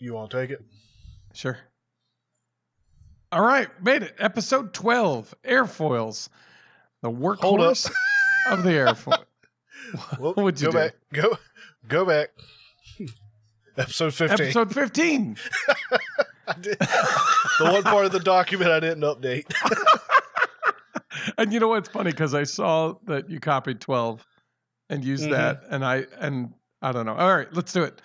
You want to take it? Sure. All right, made it. Episode 12, Airfoils, the workhorse of the airfoil. Well, What'd you do? Go back. Episode 15. Episode 15. The one part of the document I didn't update. And you know what's funny? Because I saw that you copied 12 and used that, and I don't know. All right, let's do it.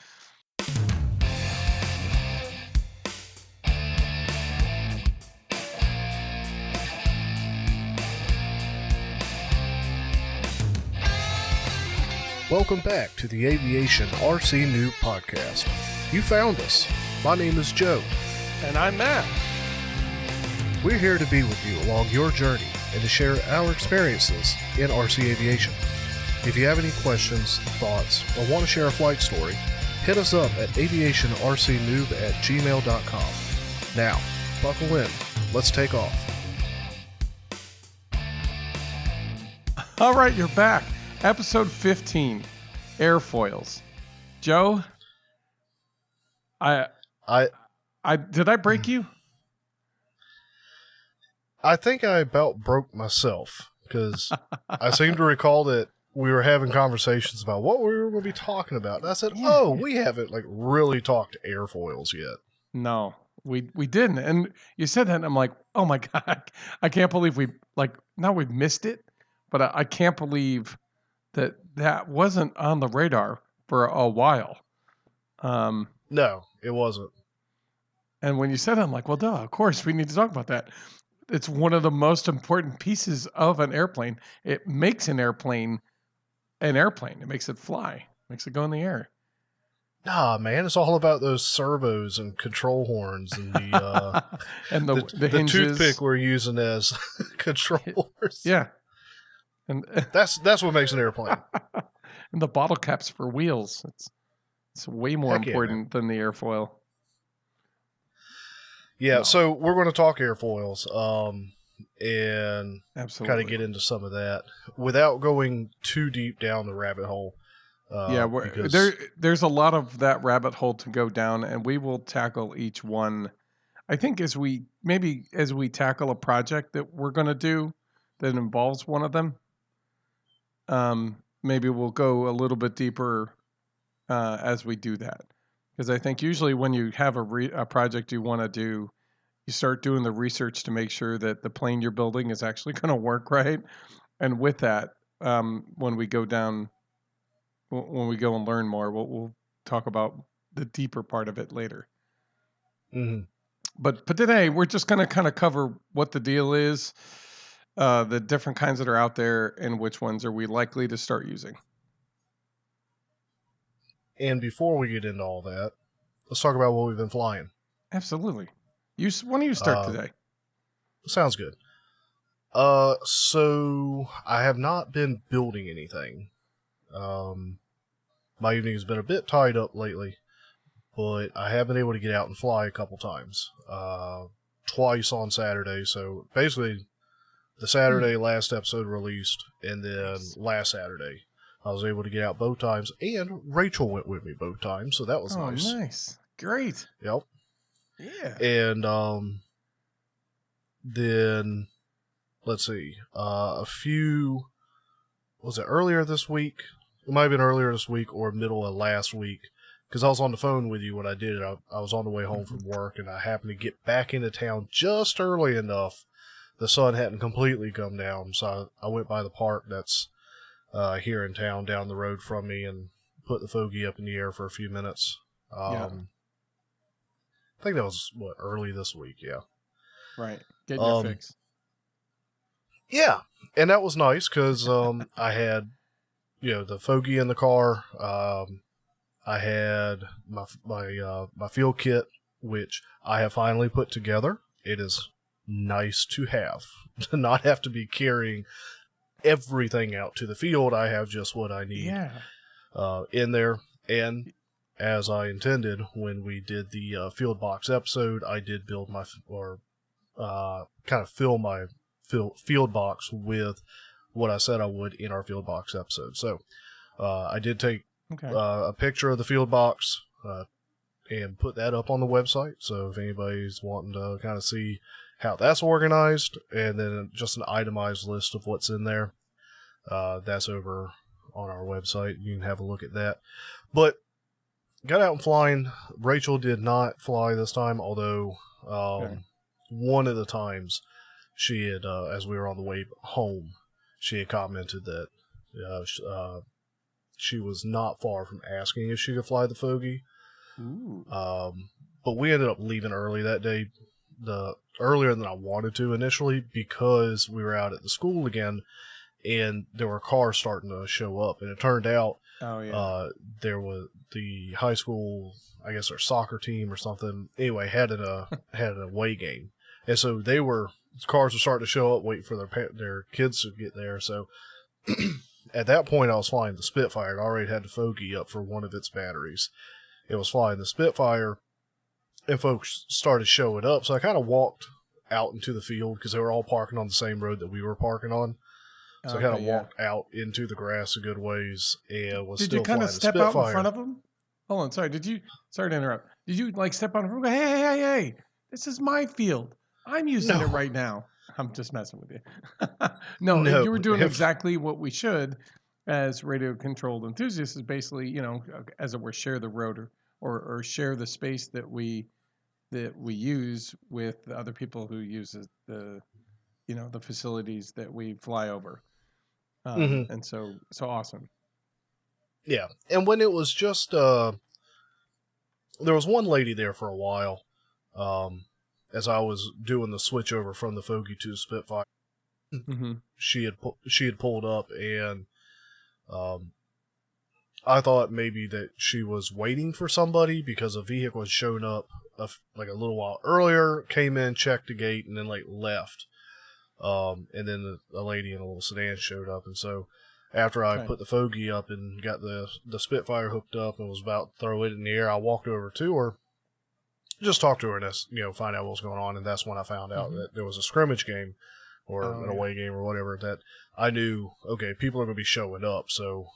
Welcome back to the Aviation RC Noob Podcast. You found us. My name is Joe. And I'm Matt. We're here to be with you along your journey and to share our experiences in RC aviation. If you have any questions, thoughts, or want to share a flight story, hit us up at aviationrcnoob@gmail.com. Now, buckle in. Let's take off. All right, you're back. Episode 15, Airfoils. Joe, I did I break you? I think I about broke myself because I seem to recall that we were having conversations about what we were going to be talking about. And I said, we haven't really talked airfoils yet. No, we didn't. And you said that and I'm like, oh my God, I can't believe we've missed it, but I can't believe that wasn't on the radar for a while. No, it wasn't. And when you said it, I'm like, well, duh, of course we need to talk about that. It's one of the most important pieces of an airplane. It makes an airplane. It makes it fly. Makes it go in the air. Nah, man, it's all about those servos and control horns and the and the hinges. toothpick we're using as controllers. Yeah. And that's what makes an airplane. And the bottle caps for wheels. It's way more important than the airfoil. Yeah, no. So we're going to talk airfoils and kind of get into some of that without going too deep down the rabbit hole. There's a lot of that rabbit hole to go down, and we will tackle each one. I think as we tackle a project that we're going to do that involves one of them, maybe we'll go a little bit deeper as we do that. Because I think usually when you have a project you want to do, you start doing the research to make sure that the plane you're building is actually going to work right. And with that, when we go and learn more, we'll talk about the deeper part of it later. Mm-hmm. But today we're just going to kind of cover what the deal is, the different kinds that are out there, and which ones are we likely to start using. And before we get into all that, let's talk about what we've been flying. Absolutely. Why don't you start today? Sounds good. So I have not been building anything. My evening has been a bit tied up lately, but I have been able to get out and fly a couple times. Twice on Saturday. So basically, the Saturday last episode released, and then last Saturday I was able to get out both times, and Rachel went with me both times, so that was nice. Oh, nice. Great. Yep. Yeah. And then, let's see, was it earlier this week? It might have been earlier this week or middle of last week, because I was on the phone with you when I did it. I was on the way home from work, and I happened to get back into town just early enough. The sun hadn't completely come down, so I went by the park that's here in town down the road from me and put the fogey up in the air for a few minutes. I think that was, early this week, yeah. Right. Getting your fix. Yeah, and that was nice because I had, the fogey in the car. I had my field kit, which I have finally put together. It is nice to have, to not have to be carrying everything out to the field. I have just what I need in there. And as I intended when we did the field box episode, I did build kind of fill my field box with what I said I would in our field box episode. So I did take a picture of the field box, and put that up on the website. So if anybody's wanting to kind of see how that's organized, and then just an itemized list of what's in there, that's over on our website. You can have a look at that. But got out and flying. Rachel did not fly this time, although one of the times she had, as we were on the way home, she had commented that she was not far from asking if she could fly the Fogey. Ooh. But we ended up leaving early that day, earlier than I wanted to initially, because we were out at the school again, and there were cars starting to show up. And it turned out there was the high school, I guess their soccer team or something, anyway, had an away game. And so cars were starting to show up, waiting for their kids to get there. So at that point, I was flying the Spitfire. It already had the Fogey up for one of its batteries. It was flying the Spitfire, and folks started showing up. So I kind of walked out into the field because they were all parking on the same road that we were parking on. So I kind of walked out into the grass a good ways and was still flying the Spitfire. Did you kind of step out in front of them? Hold on, sorry. Sorry to interrupt. Did you like step out in front of them and go, hey, this is my field. I'm using it right now. I'm just messing with you. No, you were doing exactly what we should as radio-controlled enthusiasts, is basically, as it were, share the road or share the space that we use with the other people who use the facilities that we fly over. And so awesome. Yeah. And when it was just, there was one lady there for a while, as I was doing the switch over from the Fogey to the Spitfire. She had pulled up, and I thought maybe that she was waiting for somebody because a vehicle had shown up like a little while earlier, came in, checked the gate, and then left. And then a lady in a little sedan showed up, and so after I put the Fogey up and got the Spitfire hooked up and was about to throw it in the air, I walked over to her, just talked to her, and find out what was going on. And that's when I found out that there was a scrimmage game or an away game or whatever, that I knew, okay, people are going to be showing up. So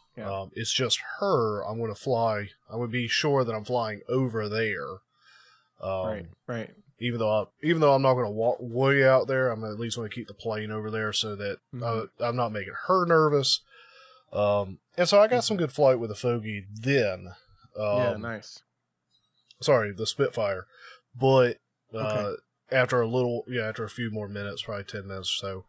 it's just her. I'm going to fly. I'm going to be sure that I'm flying over there. Right. Even though I'm not going to walk way out there, I'm at least going to keep the plane over there so that I'm not making her nervous. And so I got some good flight with the Fogey then. Nice. Sorry, the Spitfire. But after a few more minutes, probably 10 minutes or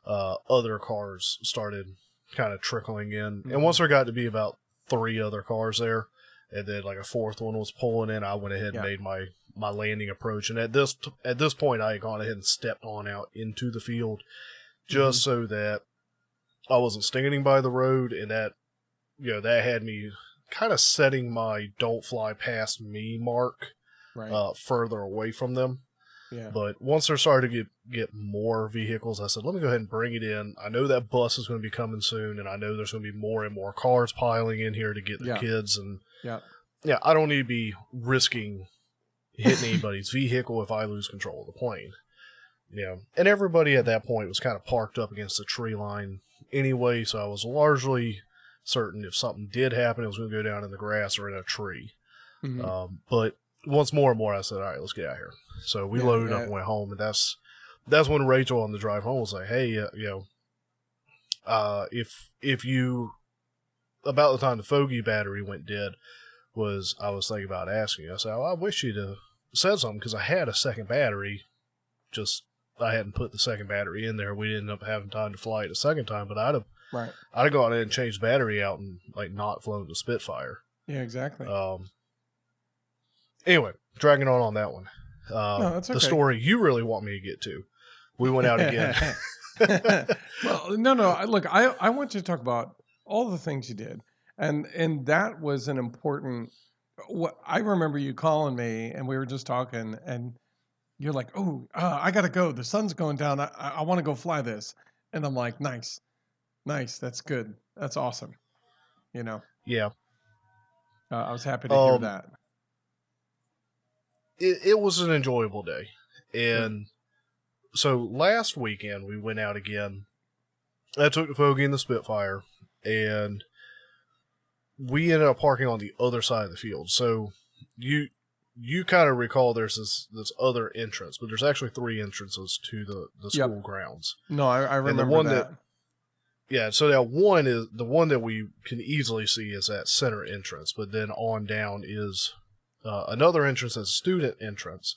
so, other cars started kind of trickling in. And once there got to be about 3 other cars there, and then a 4th one was pulling in, I went ahead and made my landing approach. And at this point, I had gone ahead and stepped on out into the field just so that I wasn't standing by the road, and that had me kind of setting my don't fly past me mark further away from them. Yeah. But once there started to get more vehicles, I said, let me go ahead and bring it in. I know that bus is going to be coming soon, and I know there's going to be more and more cars piling in here to get the kids. And I don't need to be risking hitting anybody's vehicle if I lose control of the plane. And everybody at that point was kind of parked up against the tree line anyway, so I was largely certain if something did happen, it was going to go down in the grass or in a tree. But once more and more, I said, all right, let's get out of here. So we loaded up and went home, and that's when Rachel on the drive home was like, hey, if you, about the time the Fogey battery went dead, I was thinking about asking you. I said, I wish you'd have said something, because I had a second battery, just I hadn't put the second battery in there. We didn't end up having time to fly it a second time, but I'd have gone in and changed the battery out and not flown the Spitfire. Yeah, exactly. Anyway, dragging on that one. No, that's okay. The story you really want me to get to. We went out again. Well, no. Look, I want you to talk about all the things you did, and that was an important. What I remember you calling me, and we were just talking, and you're like, "Oh, I gotta go. The sun's going down. I want to go fly this," and I'm like, "Nice, that's good. That's awesome." Yeah. I was happy to hear that. It was an enjoyable day. And so last weekend we went out again. I took the Fogey and the Spitfire, and we ended up parking on the other side of the field. So you kind of recall there's this other entrance, but there's actually 3 entrances to the school grounds. No, I remember and the one that. Yeah, so that one is the one that we can easily see is that center entrance, but then on down is another entrance, as a student entrance,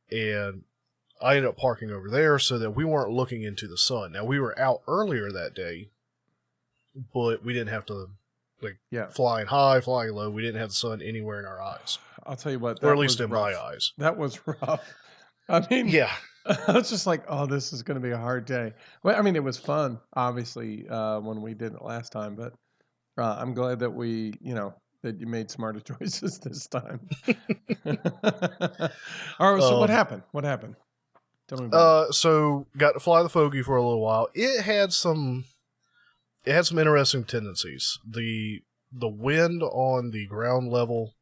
and I ended up parking over there so that we weren't looking into the sun. Now, we were out earlier that day, but we didn't have to, flying high, flying low. We didn't have the sun anywhere in our eyes. I'll tell you what, or at least in my eyes. That was rough. I mean, yeah. I was just like, oh, this is going to be a hard day. Well, I mean, it was fun, obviously, when we did it last time, but I'm glad that that you made smarter choices this time. All right, so what happened? What happened? Tell me about it. So got to fly the Fogey for a little while. It had some interesting tendencies. The wind on the ground level,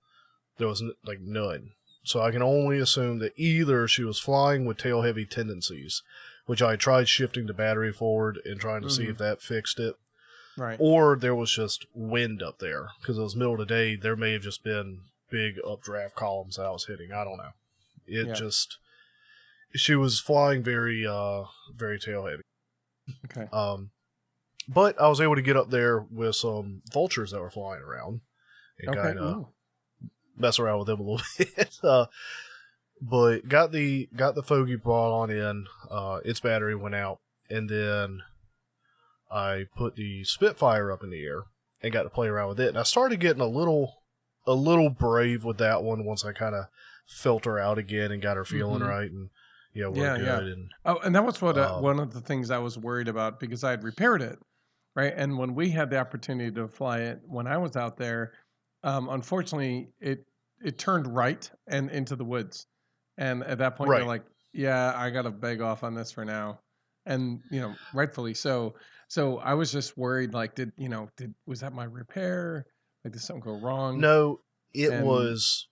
there was none. So I can only assume that either she was flying with tail heavy tendencies, which I tried shifting the battery forward and trying to see if that fixed it. Right. Or there was just wind up there, because it was middle of the day. There may have just been big updraft columns that I was hitting. I don't know. She was flying very, very tail heavy. Okay. But I was able to get up there with some vultures that were flying around and kind of mess around with them a little bit. But got the Fogey brought on in. Its battery went out, and then I put the Spitfire up in the air and got to play around with it. And I started getting a little brave with that one once I kind of felt her out again and got her feeling right, and we're good. And that was what one of the things I was worried about, because I had repaired it, right? And when we had the opportunity to fly it, when I was out there, unfortunately, it turned right and into the woods. And at that point, you're like, yeah, I got to beg off on this for now. And, rightfully so. So I was just worried, was that my repair? Did something go wrong? No, it was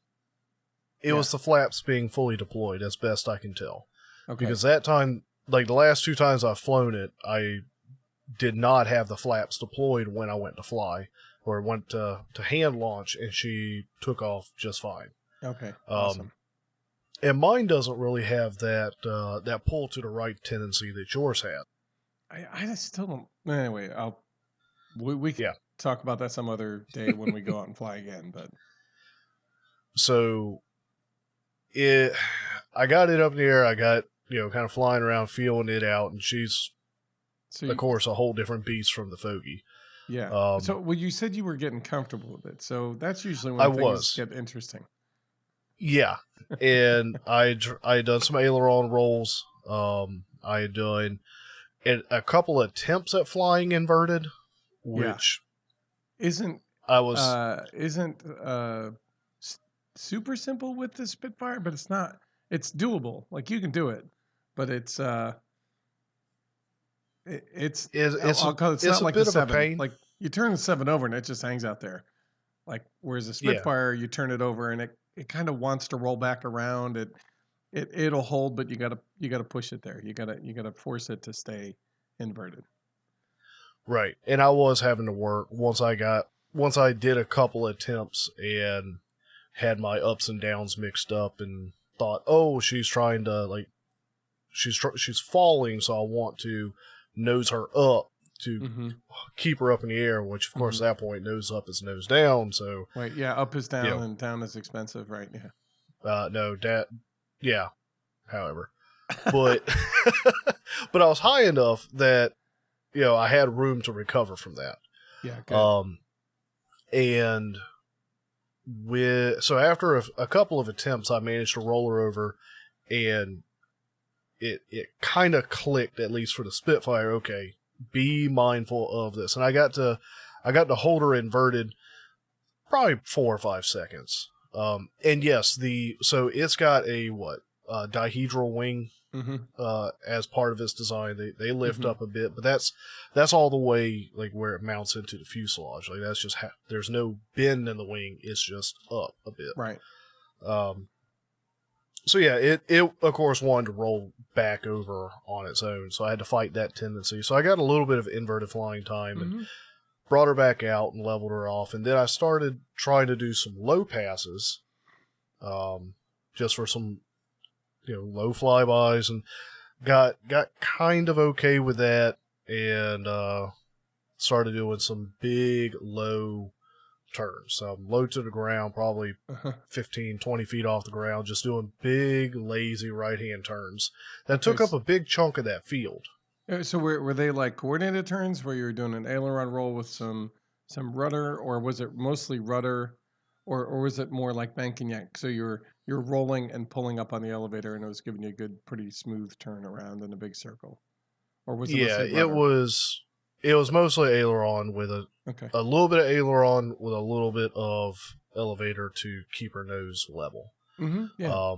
the flaps being fully deployed, as best I can tell. Okay. Because that time, the last 2 times I've flown it, I did not have the flaps deployed when I went to fly, or went to hand launch, and she took off just fine. Okay, awesome. And mine doesn't really have that pull to the right tendency that yours had. I just still don't. Anyway, we can talk about that some other day when we go out and fly again. But so I got it up in the air. I got kind of flying around, feeling it out, and she's of course a whole different beast from the Fogey. Yeah. So you said you were getting comfortable with it. So that's usually when things get interesting. Yeah, and I had done some aileron rolls. I had done a couple of attempts at flying inverted, which isn't super simple with the Spitfire, but it's not. It's doable. You can do it, but it's not like the 7. You turn the 7 over and it just hangs out there. Whereas the Spitfire, you turn it over and it kind of wants to roll back around. It'll hold, but you gotta push it there. You gotta force it to stay inverted. Right. And I was having to work once I did a couple attempts and had my ups and downs mixed up and thought, oh, she's trying to she's falling, so I want to nose her up to keep her up in the air, which of course at that point nose up is nose down. So right, up is down and down is expensive, right? However, but but I was high enough that I had room to recover from that. Yeah. Good. And so after a couple of attempts, I managed to roll her over, and it kind of clicked, at least for the Spitfire. Okay, be mindful of this, and I got to hold her inverted probably 4 or 5 seconds. And yes, so it's got a dihedral wing as part of its design. They lift up a bit, but that's all the way where it mounts into the fuselage. That's just there's no bend in the wing. It's just up a bit. Right. So yeah, it of course wanted to roll back over on its own, so I had to fight that tendency. So I got a little bit of inverted flying time and brought her back out and leveled her off, and then I started trying to do some low passes. just for some, low flybys, and got kind of okay with that, and started doing some big low turns. Low to the ground, probably 15, 20 feet off the ground, just doing big, lazy right-hand turns. That took up a big chunk of that field. So were they like coordinated turns where you were doing an aileron roll with some rudder, or was it mostly rudder, or was it more like bank and yank? So you're rolling and pulling up on the elevator, and it was giving you a good, pretty smooth turn around in a big circle, or was it mostly rudder? It was mostly aileron with a little bit of aileron with a little bit of elevator to keep her nose level. Mm-hmm. Yeah.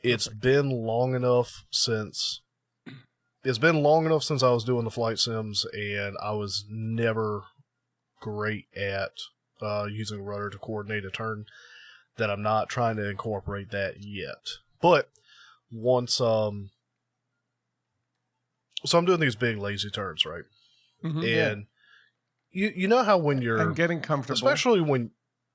It's been long enough since I was doing the flight sims, and I was never great at using rudder to coordinate a turn, that I'm not trying to incorporate that yet. But once so I'm doing these big lazy turns, right? Mm-hmm, and you know how when you're getting comfortable, especially when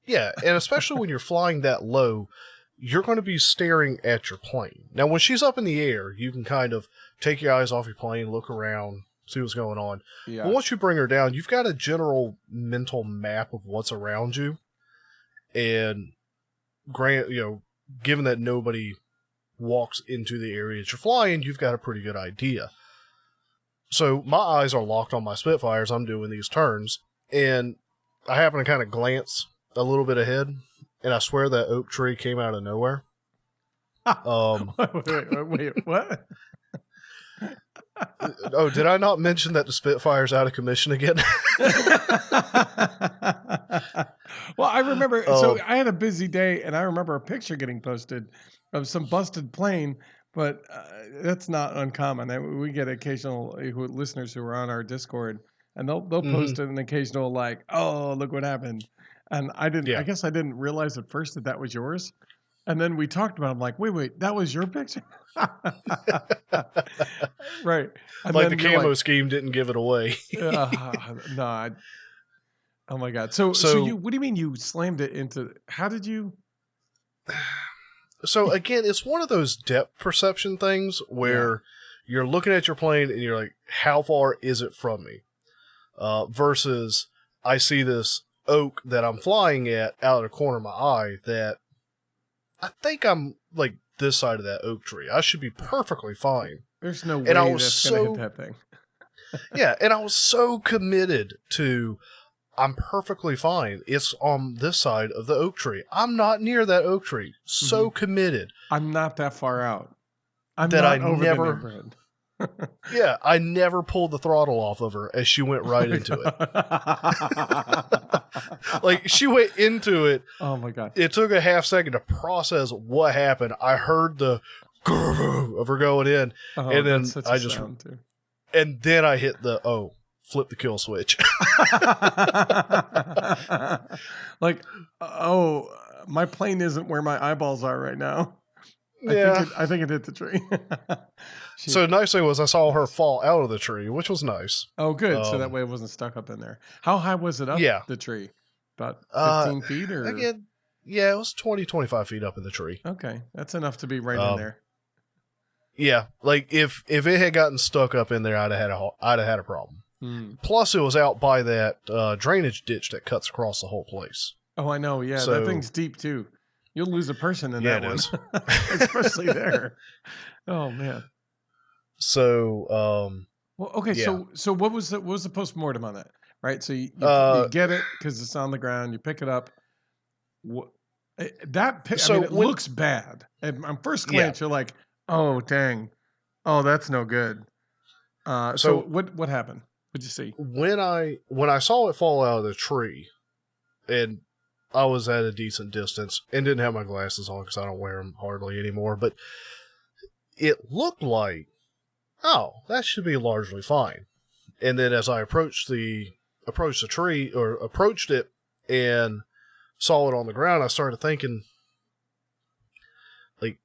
you're flying that low, you're going to be staring at your plane. Now, when she's up in the air, you can kind of take your eyes off your plane, look around, see what's going on. Yeah. But once you bring her down, you've got a general mental map of what's around you. And given that nobody walks into the area that you're flying, you've got a pretty good idea. So my eyes are locked on my Spitfires. I'm doing these turns, and I happen to kind of glance a little bit ahead, and I swear that oak tree came out of nowhere. Wait, what? Oh, did I not mention that the Spitfire's out of commission again? Well, I remember, so I had a busy day, and I remember a picture getting posted of some busted plane, but that's not uncommon. We get occasional listeners who are on our Discord, and they'll post an occasional like, "Oh, look what happened," and I guess I didn't realize at first that was yours, and then we talked about it. I'm like, wait, that was your picture. Right. And like the camo scheme didn't give it away. No. Oh my God. So you, what do you mean you slammed it into, how did you? So again, it's one of those depth perception things where you're looking at your plane and you're like, how far is it from me? Versus I see this oak that I'm flying at out of the corner of my eye that I think I'm like this side of that oak tree. I should be perfectly fine. There's no way that's going to hit that thing. Yeah, and I was so committed to, I'm perfectly fine. It's on this side of the oak tree. I'm not near that oak tree. So committed. I'm not that far out. I never. Yeah, I never pulled the throttle off of her as she went right into it. Like, she went into it. Oh my God. It took a half second to process what happened. I heard the of her going in, and then I just, and then I hit the, flip the kill switch. Like, my plane isn't where my eyeballs are right now. Yeah. I think it hit the tree. So the nice thing was I saw her fall out of the tree, which was nice. Oh, good. So that way it wasn't stuck up in there. How high was it up the tree? About 15 feet? Or again, it was 20, 25 feet up in the tree. Okay. That's enough to be right in there. Yeah. Like, if it had gotten stuck up in there, I'd have had a problem. Plus, it was out by that drainage ditch that cuts across the whole place. Oh, I know. Yeah, that thing's deep, too. You'll lose a person in that one. Especially there. Oh, man. So, well, okay. Yeah. So what was the postmortem on that? Right. So you get it because it's on the ground. You pick it up. It looks bad. And on first glance, you're like, oh, dang. Oh, that's no good. So what happened? What'd you see? When I saw it fall out of the tree, and I was at a decent distance and didn't have my glasses on because I don't wear them hardly anymore, but it looked like, that should be largely fine. And then as I approached the tree, or approached it and saw it on the ground, I started thinking, like,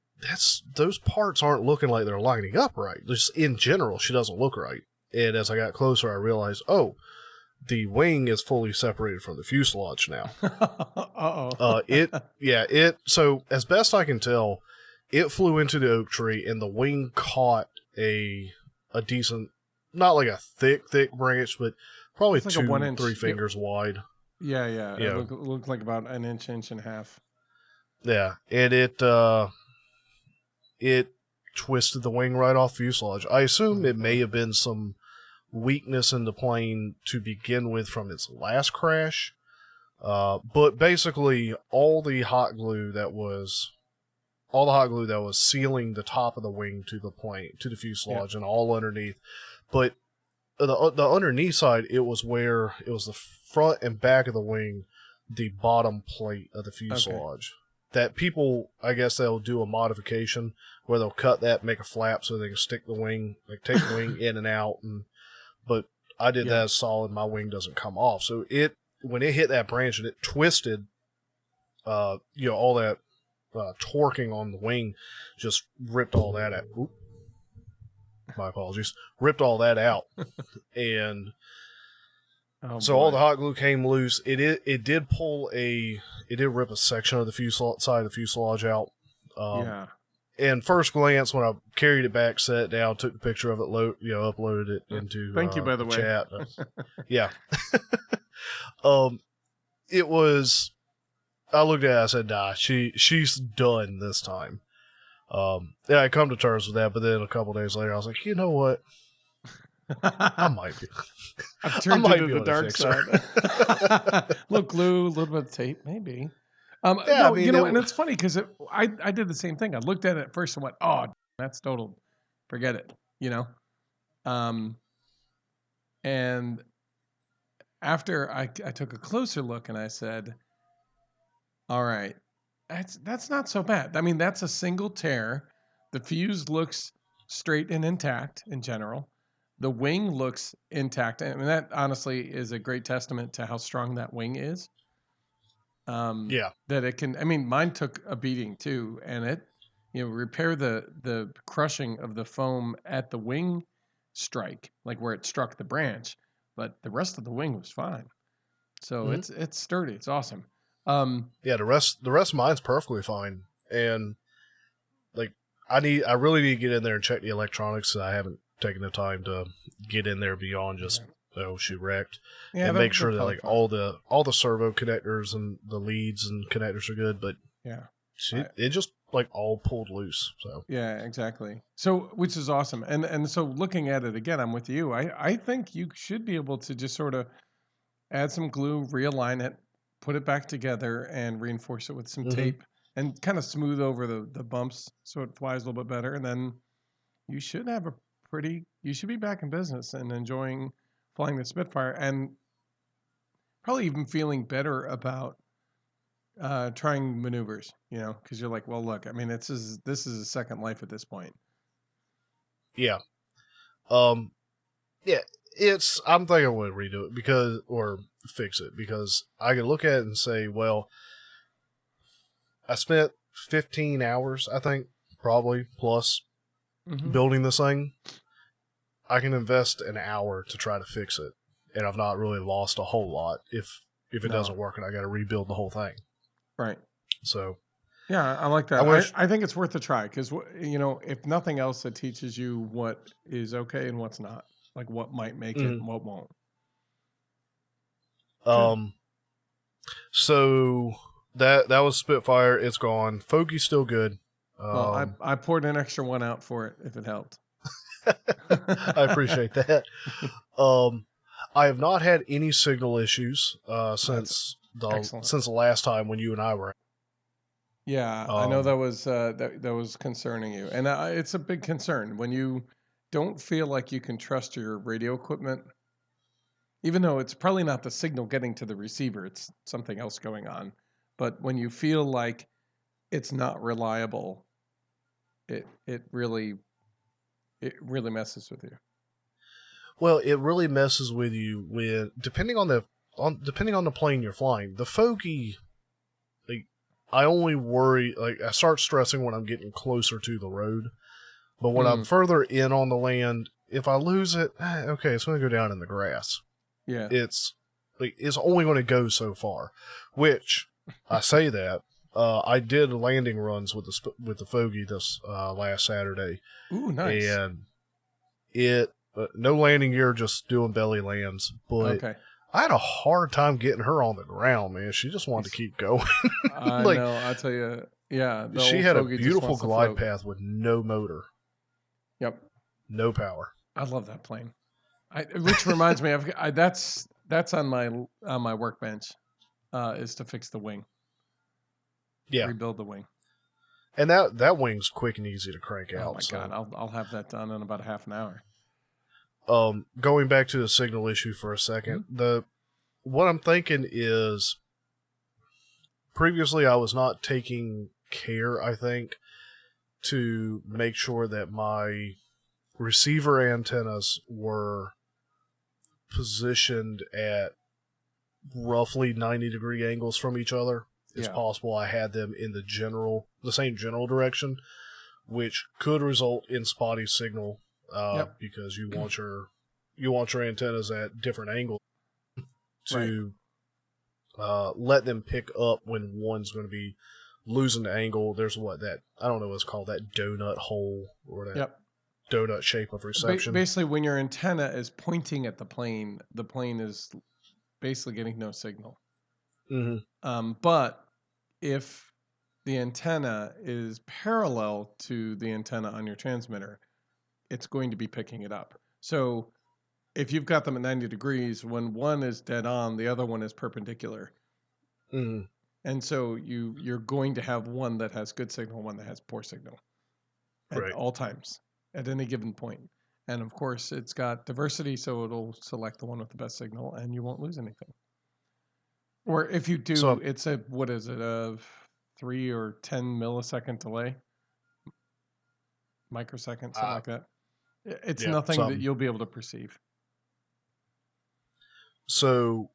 those parts aren't looking like they're lining up right. Just in general, she doesn't look right. And as I got closer, I realized, the wing is fully separated from the fuselage now. Uh-oh. So as best I can tell, it flew into the oak tree and the wing caught a decent, not like a thick branch, but probably It's like 2, a 1 inch, 3 fingers wide. Yeah. Yeah. It looked like about an inch and a half. Yeah. And it twisted the wing right off fuselage. I assume it may have been some weakness in the plane to begin with from its last crash. But basically all the hot glue that was sealing the top of the wing to the plane, to the fuselage, and all underneath. But the underneath side, it was the front and back of the wing, the bottom plate of the fuselage. That people, I guess they'll do a modification where they'll cut that, make a flap so they can stick the wing, like take the wing in and out. But I did that as solid. My wing doesn't come off. So when it hit that branch and it twisted, all that torquing on the wing just ripped all that out. Oop. My apologies. Ripped all that out. And all the hot glue came loose. It did rip a section of the side of the fuselage out. And first glance, when I carried it back, set it down, took the picture of it, uploaded it into Thank you, by the way. chat. Yeah. It was. I looked at it, I said, nah, she's done this time. I come to terms with that, but then a couple days later, I was like, you know what? I might be. I've turned into the dark side. Little glue, a little bit of tape, maybe. And it's funny because I did the same thing. I looked at it at first and went, oh, that's total, forget it, And after I took a closer look and I said, all right, that's not so bad. I mean, that's a single tear. The fuse looks straight and intact in general. The wing looks intact. I mean, that honestly is a great testament to how strong that wing is. That it can. I mean, mine took a beating too, and it, repair the crushing of the foam at the wing strike, like where it struck the branch, but the rest of the wing was fine. So it's sturdy. It's awesome. The rest of mine's perfectly fine, and like I really need to get in there and check the electronics. I haven't taken the time to get in there beyond just she wrecked, and make sure that like all the servo connectors and the leads and connectors are good. But it just like all pulled loose. So yeah, exactly. So which is awesome, and so looking at it again, I'm with you. I think you should be able to just sort of add some glue, realign it, put it back together, and reinforce it with some tape, and kind of smooth over the bumps so it flies a little bit better. And then you should have you should be back in business and enjoying flying the Spitfire, and probably even feeling better about trying maneuvers, because you're like, well, look, I mean, this is a second life at this point. Yeah. I'm thinking I would redo it or fix it, because I can look at it and say, well, I spent 15 hours, I think, probably plus building this thing. I can invest an hour to try to fix it, and I've not really lost a whole lot if it doesn't work and I got to rebuild the whole thing. Right. So. Yeah, I like that. I think it's worth a try because, if nothing else, it teaches you what is okay and what's not. Like what might make it and what won't. So that was Spitfire. It's gone. Fogey's still good. Well, I poured an extra one out for it if it helped. I appreciate that. I have not had any signal issues since the last time when you and I were. Yeah, I know that was concerning you, and it's a big concern when you don't feel like you can trust your radio equipment, even though it's probably not the signal getting to the receiver, it's something else going on. But when you feel like it's not reliable, it really messes with you. Well, it really messes with you depending on the plane you're flying. The Fogey, like, I only worry, like, I start stressing when I'm getting closer to the road. But when I'm further in on the land, if I lose it, okay, it's going to go down in the grass. Yeah. it's only going to go so far. Which I say that I did landing runs with the Fogey this last Saturday. Ooh, nice. And it no landing gear, just doing belly lands. But Okay. I had a hard time getting her on the ground, man. She just wanted to keep going. I like, know. I'll tell you. Yeah, the she old had a Fogey just beautiful wants to glide float. path with no motor, Yep. no power. I love that plane. Which reminds me, that's on my workbench, is to fix the wing. Yeah, Rebuild the wing. and that wing's quick and easy to crank out. Oh my god, I'll have that done in about half an hour. Going back to the signal issue for a second, what I'm thinking is previously I was not taking care, I think, to make sure that my receiver antennas were positioned at roughly 90-degree angles from each other. It's possible I had them in the same general direction, which could result in spotty signal because you want your antennas at different angles to let them pick up when one's going to be losing the angle. There's I don't know what it's called, that donut hole or that donut shape of reception. Basically, when your antenna is pointing at the plane is basically getting no signal. Mm-hmm. But if the antenna is parallel to the antenna on your transmitter, it's going to be picking it up. So if you've got them at 90 degrees, when one is dead on, the other one is perpendicular. Mm-hmm. And so you're going to have one that has good signal, one that has poor signal at all times, at any given point. And of course, it's got diversity, so it'll select the one with the best signal, and you won't lose anything. Or if you do, it's a 3 or 10 millisecond delay, microsecond, something like that. It's nothing that you'll be able to perceive. So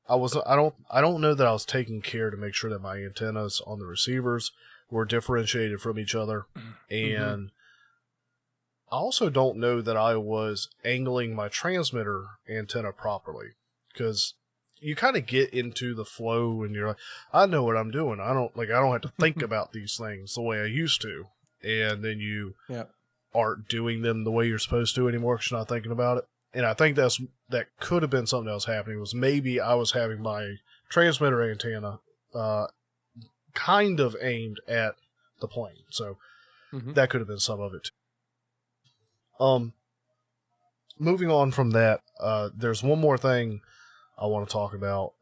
I don't know that I was taking care to make sure that my antennas on the receivers were differentiated from each other, and I also don't know that I was angling my transmitter antenna properly, because you kind of get into the flow and you're like, I know what I'm doing. I don't have to think about these things the way I used to. And then you aren't doing them the way you're supposed to anymore because you're not thinking about it. And I think that could have been something that was happening, was maybe I was having my transmitter antenna kind of aimed at the plane. So that could have been some of it too. Moving on from that, there's one more thing I want to talk about,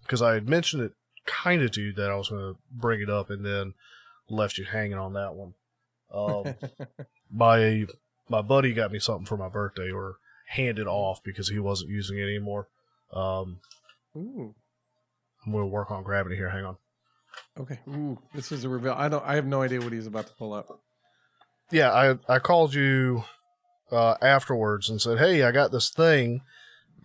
because I had mentioned it kind of to you that I was going to bring it up and then left you hanging on that one. My buddy got me something for my birthday, or handed off because he wasn't using it anymore. I'm going to work on grabbing it here. Hang on. Okay. Ooh, this is a reveal. I have no idea what he's about to pull up. Yeah, I called you afterwards and said, hey, I got this thing,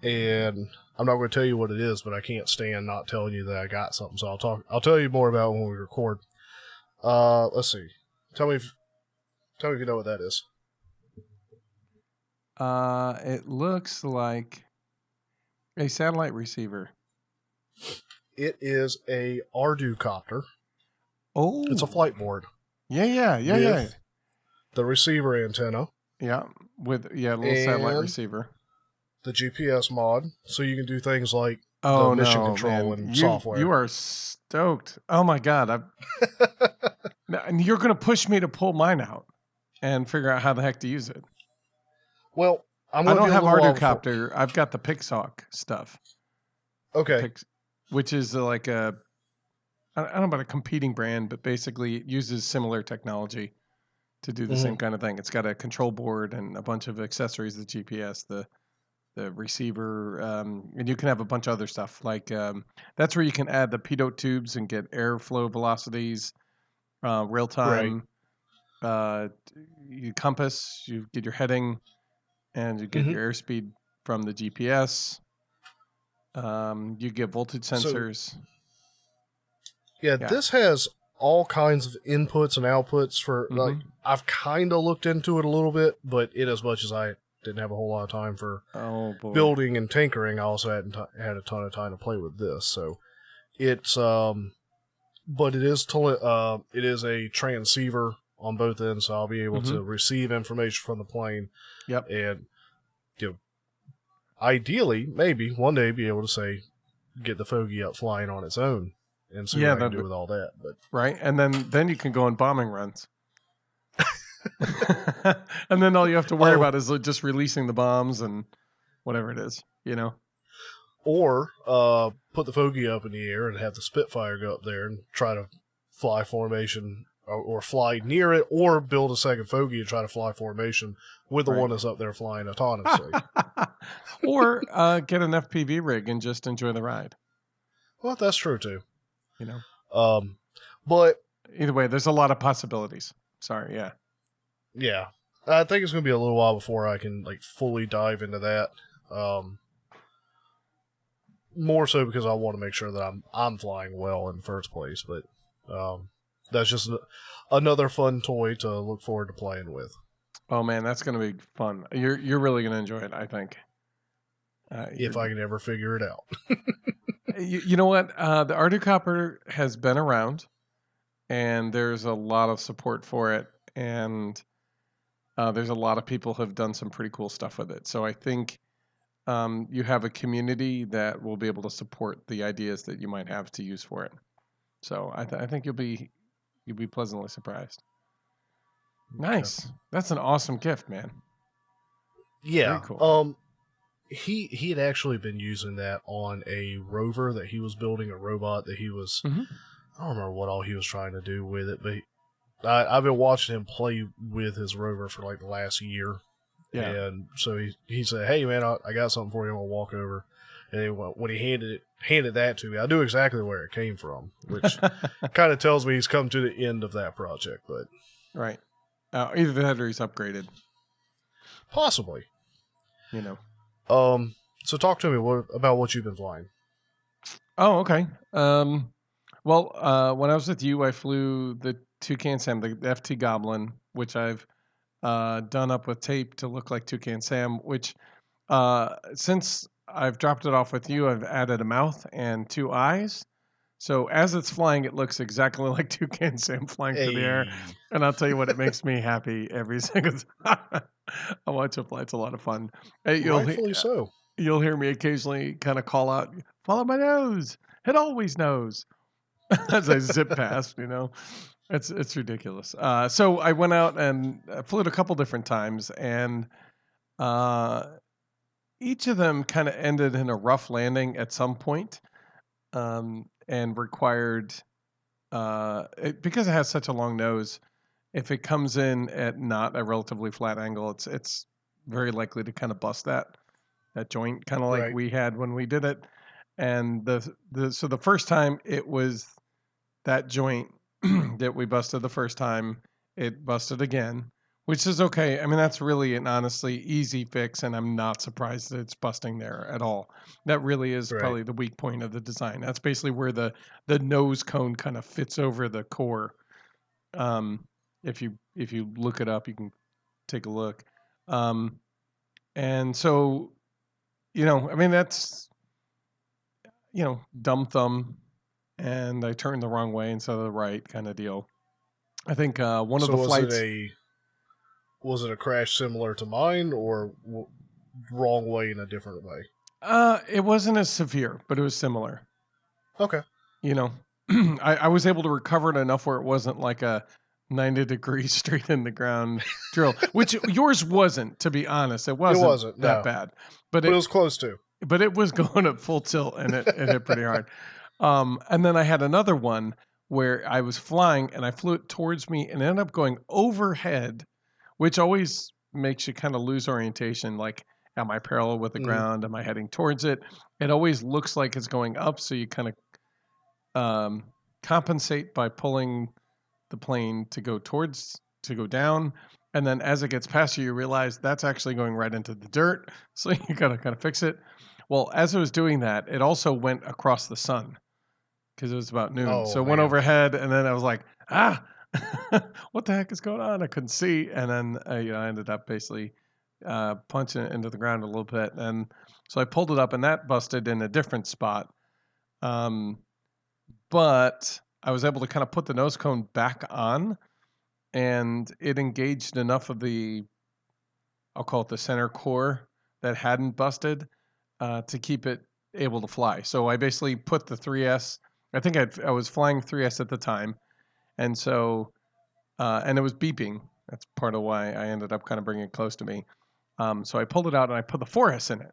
and I'm not going to tell you what it is, but I can't stand not telling you that I got something. So I'll tell you more about it when we record. Let's see. Tell me if you know what that is. It looks like a satellite receiver. It is a Ardocopter. Oh, it's a flight board. Yeah. The receiver antenna. Yeah, with a little satellite receiver. The GPS mod, so you can do things like the mission control and software. You are stoked. Oh my god! And you're going to push me to pull mine out and figure out how the heck to use it. Well, I don't have Ardocopter. I've got the Pixhawk stuff. Okay. Which is like I don't know about a competing brand, but basically it uses similar technology to do the same kind of thing. It's got a control board and a bunch of accessories, the GPS, the receiver, and you can have a bunch of other stuff. Like that's where you can add the pitot tubes and get airflow velocities, real time. You compass, you get your heading, and you get your airspeed from the GPS. You get voltage sensors. This has all kinds of inputs and outputs for like, I've kind of looked into it a little bit, but in as much as I didn't have a whole lot of time for Oh boy. building and tinkering. I also hadn't had a ton of time to play with this. So it's but it is it is a transceiver on both ends, so I'll be able to receive information from the plane. Yep. And ideally, maybe one day be able to say, get the Fogey up flying on its own and see what I can do with all that. But right, and then you can go on bombing runs. And then all you have to worry about is just releasing the bombs and whatever it is, Or put the Fogey up in the air and have the Spitfire go up there and try to fly formation or fly near it, or build a second Fogey and try to fly formation with the one that's up there flying autonomously. Or get an FPV rig and just enjoy the ride. Well, that's true too. But either way, there's a lot of possibilities. Sorry, yeah. Yeah. I think it's going to be a little while before I can fully dive into that. More so because I want to make sure that I'm flying well in the first place, but that's just another fun toy to look forward to playing with. Oh man, that's going to be fun. You're really going to enjoy it, I think. If I can ever figure it out. You know what? The Arducopter has been around, and there's a lot of support for it, and there's a lot of people who have done some pretty cool stuff with it. So I think you have a community that will be able to support the ideas that you might have to use for it. So I think you'll be pleasantly surprised. Nice. Okay. That's an awesome gift, man. Yeah. Very cool. He had actually been using that on a rover that he was building, a robot that he was. I don't remember what all he was trying to do with it, but I've been watching him play with his rover for the last year. Yeah. And so he said, "Hey man, I got something for you. I'm gonna walk over." And when he handed that to me, I knew exactly where it came from, which kind of tells me he's come to the end of that project. But right, either that or he's upgraded. Possibly. So talk to me about what you've been flying. Oh, okay. Well, when I was with you, I flew the Toucan Sam, the FT Goblin, which I've done up with tape to look like Toucan Sam, which since I've dropped it off with you, I've added a mouth and two eyes. So as it's flying, it looks exactly like Toucan Sam flying through the air. And I'll tell you what, it makes me happy every single time I watch it fly. It's a lot of fun. Rightfully so. You'll hear me occasionally kind of call out, "Follow my nose. It always knows." As I zip past, It's ridiculous. So I went out and flew it a couple different times, and each of them kind of ended in a rough landing at some point, and required because it has such a long nose. If it comes in at not a relatively flat angle, it's very likely to kind of bust that joint, kind of like we had when we did it. And so the first time it was that joint that we busted the first time, it busted again, which is okay. I mean, that's really an honestly easy fix, and I'm not surprised that it's busting there at all. That really is probably the weak point of the design. That's basically where the nose cone kind of fits over the core. If you look it up, you can take a look. And so, I mean, that's, dumb thumb, and I turned the wrong way instead of the right kind of deal. I think one of the flights... Was it a crash similar to mine, or wrong way in a different way? It wasn't as severe, but it was similar. Okay. I was able to recover it enough where it wasn't like a 90 degrees straight in the ground drill, which yours wasn't, to be honest. It wasn't that bad. But it was close to. But it was going at full tilt, and it hit pretty hard. And then I had another one where I was flying, and I flew it towards me and ended up going overhead, which always makes you kind of lose orientation. Like, am I parallel with the ground? Am I heading towards it? It always looks like it's going up, so you kind of compensate by pulling the plane to go down. And then as it gets past you, you realize that's actually going right into the dirt. So you got to kind of fix it. Well, as it was doing that, it also went across the sun because it was about noon. So it went overhead, and then I was like, what the heck is going on? I couldn't see. And then I ended up basically punching it into the ground a little bit. And so I pulled it up, and that busted in a different spot. But I was able to kind of put the nose cone back on, and it engaged enough of the, I'll call it the center core that hadn't busted, to keep it able to fly. So I basically put the 3S. I think I was flying 3S at the time, and so and it was beeping. That's part of why I ended up kind of bringing it close to me. So I pulled it out and I put the 4S in it.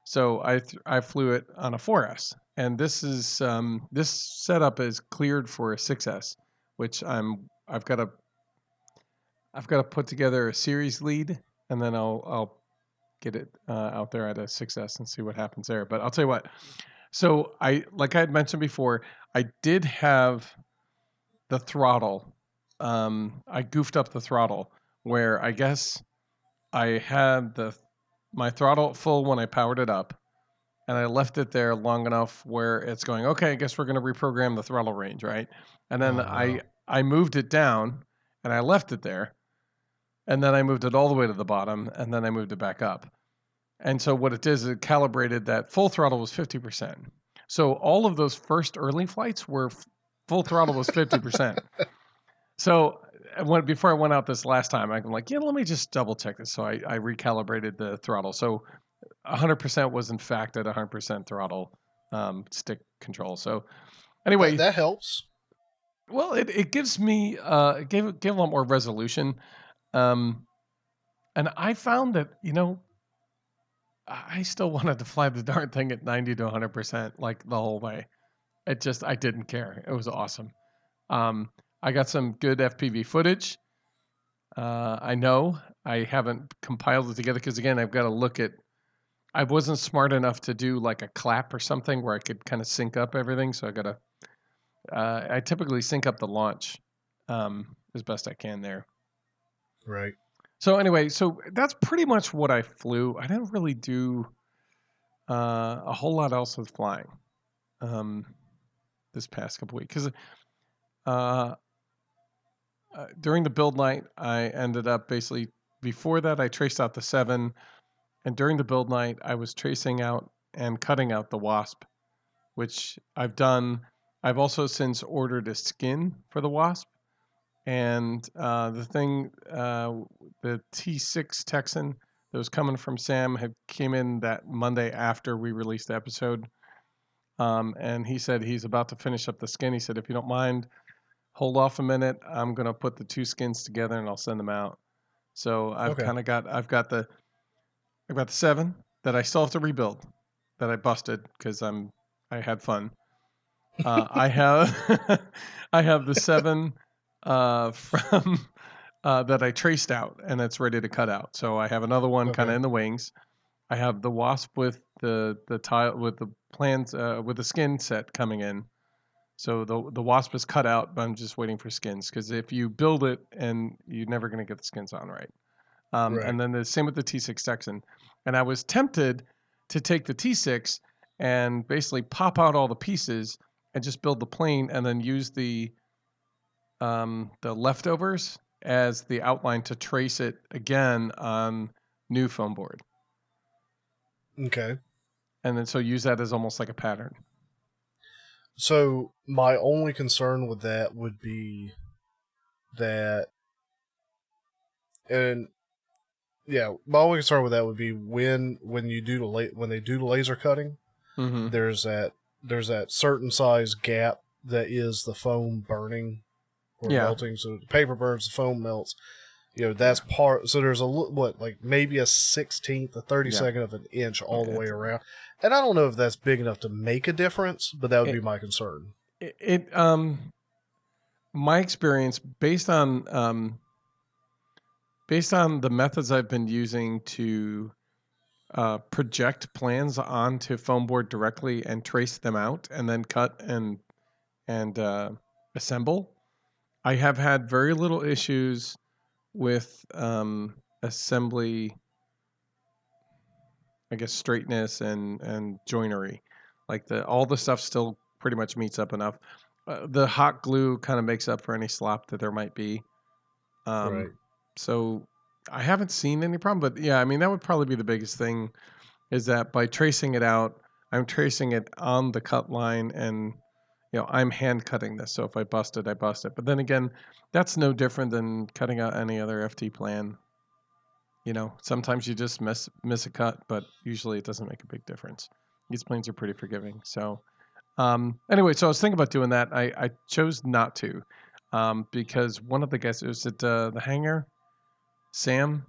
So I flew it on a 4S, and this setup is cleared for a 6S, which I've got to put together a series lead, and then I'll get it out there at a 6S and see what happens there. But I'll tell you what. So like I had mentioned before, I did have the throttle. I goofed up the throttle where I guess I had my throttle full when I powered it up, and I left it there long enough where it's going, okay, I guess we're going to reprogram the throttle range, right? And then Oh, no. I moved it down, and I left it there, and then I moved it all the way to the bottom, and then I moved it back up. And so what it did is it calibrated that full throttle was 50%. So all of those first early flights were full throttle was 50%. So before I went out this last time, I'm like, let me just double check this. So I recalibrated the throttle. So 100% was in fact at 100% throttle stick control. So anyway, That helps. well, it gives me it gave a lot more resolution, and I found that I still wanted to fly the darn thing at 90 to 100% like the whole way. I didn't care. It was awesome. I got some good FPV footage. I know I haven't compiled it together because again, I've got to look at. I wasn't smart enough to do like a clap or something where I could kind of sync up everything. So I got to. I typically sync up the launch as best I can there. Right. So anyway, so that's pretty much what I flew. I didn't really do a whole lot else with flying this past couple weeks because during the build night, I ended up basically before that I traced out the 7, and during the build night I was tracing out and cutting out the Wasp, which I've done. I've also since ordered a skin for the Wasp, and the T6 Texan that was coming from Sam came in that Monday after we released the episode, and he said he's about to finish up the skin. He said, if you don't mind, hold off a minute. I'm gonna put the 2 skins together and I'll send them out. So I've Okay. got the 7 that I still have to rebuild that I busted because I had fun. I have I have the 7 from that I traced out and it's ready to cut out. So I have another one kind Okay. of in the wings. I have the Wasp with the tile with the plans with the skin set coming in. So the Wasp is cut out, but I'm just waiting for skins because if you build it and you're never going to get the skins on right. Right. And then the same with the T6 Texan. And I was tempted to take the T6 and basically pop out all the pieces and just build the plane and then use the leftovers as the outline to trace it again on new foam board. Okay. And then so use that as almost like a pattern. So my only concern with that would be that, and yeah, my only concern with that would be when you do when they do the laser cutting, Mm-hmm. there's that certain size gap that is the foam burning or Yeah. melting. So the paper burns, the foam melts. That's part. So there's like maybe a 16th, a 32nd of an inch all the way around. And I don't know if that's big enough to make a difference, but that would be my concern. My experience based on the methods I've been using to project plans onto foam board directly and trace them out and then cut and assemble, I have had very little issues with assembly, I guess, straightness and joinery. Like all the stuff still pretty much meets up enough. The hot glue kind of makes up for any slop that there might be. Right. So I haven't seen any problem, but yeah, I mean, that would probably be the biggest thing is that by tracing it out, I'm tracing it on the cut line and, I'm hand cutting this. So if I bust it, I bust it. But then again, that's no different than cutting out any other FT plan. Sometimes you just miss a cut, but usually it doesn't make a big difference. These planes are pretty forgiving. So anyway, so I was thinking about doing that. I chose not to because one of the guys, was at the hangar, Sam,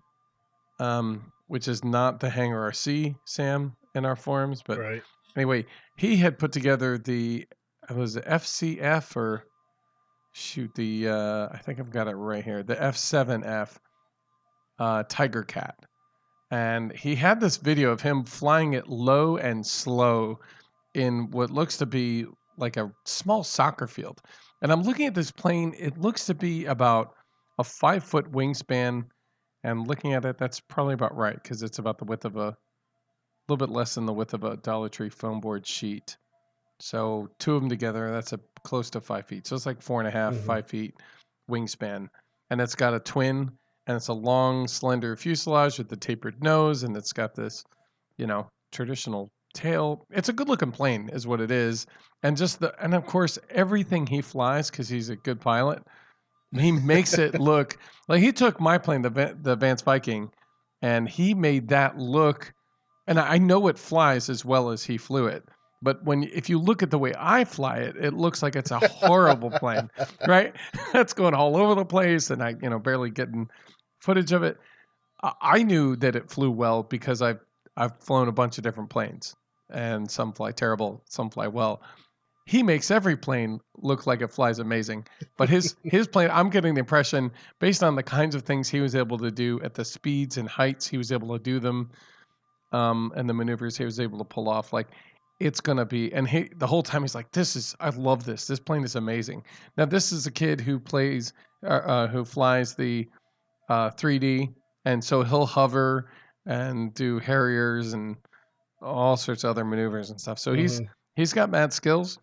which is not the hangar RC Sam in our forums, but Right. anyway, he had put together was it FCF or shoot I think I've got it right here, the F7F Tiger Cat. And he had this video of him flying it low and slow in what looks to be like a small soccer field. And I'm looking at this plane. It looks to be about a 5-foot wingspan. And looking at it, that's probably about right because it's about the width of a little bit less than the width of a Dollar Tree foam board sheet. So two of them together, that's close to 5 feet. So it's like 4.5, Mm-hmm. 5 feet wingspan. And it's got a twin, and it's a long, slender fuselage with the tapered nose, and it's got this, traditional tail. It's a good looking plane, is what it is. And and of course, everything he flies, because he's a good pilot, he makes it look like he took my plane, the Vance Viking, and he made that look. And I know it flies as well as he flew it. But if you look at the way I fly it, it looks like it's a horrible plane, right? That's going all over the place, and I, barely getting footage of it. I knew that it flew well because I've flown a bunch of different planes, and some fly terrible, some fly well. He makes every plane look like it flies amazing, but his plane, I'm getting the impression based on the kinds of things he was able to do at the speeds and heights he was able to do them, and the maneuvers he was able to pull off, like it's gonna be. And the whole time he's like, I love this. This plane is amazing. Now this is a kid who who flies the 3D, and so he'll hover and do Harriers and all sorts of other maneuvers and stuff. So Mm-hmm. he's got mad skills.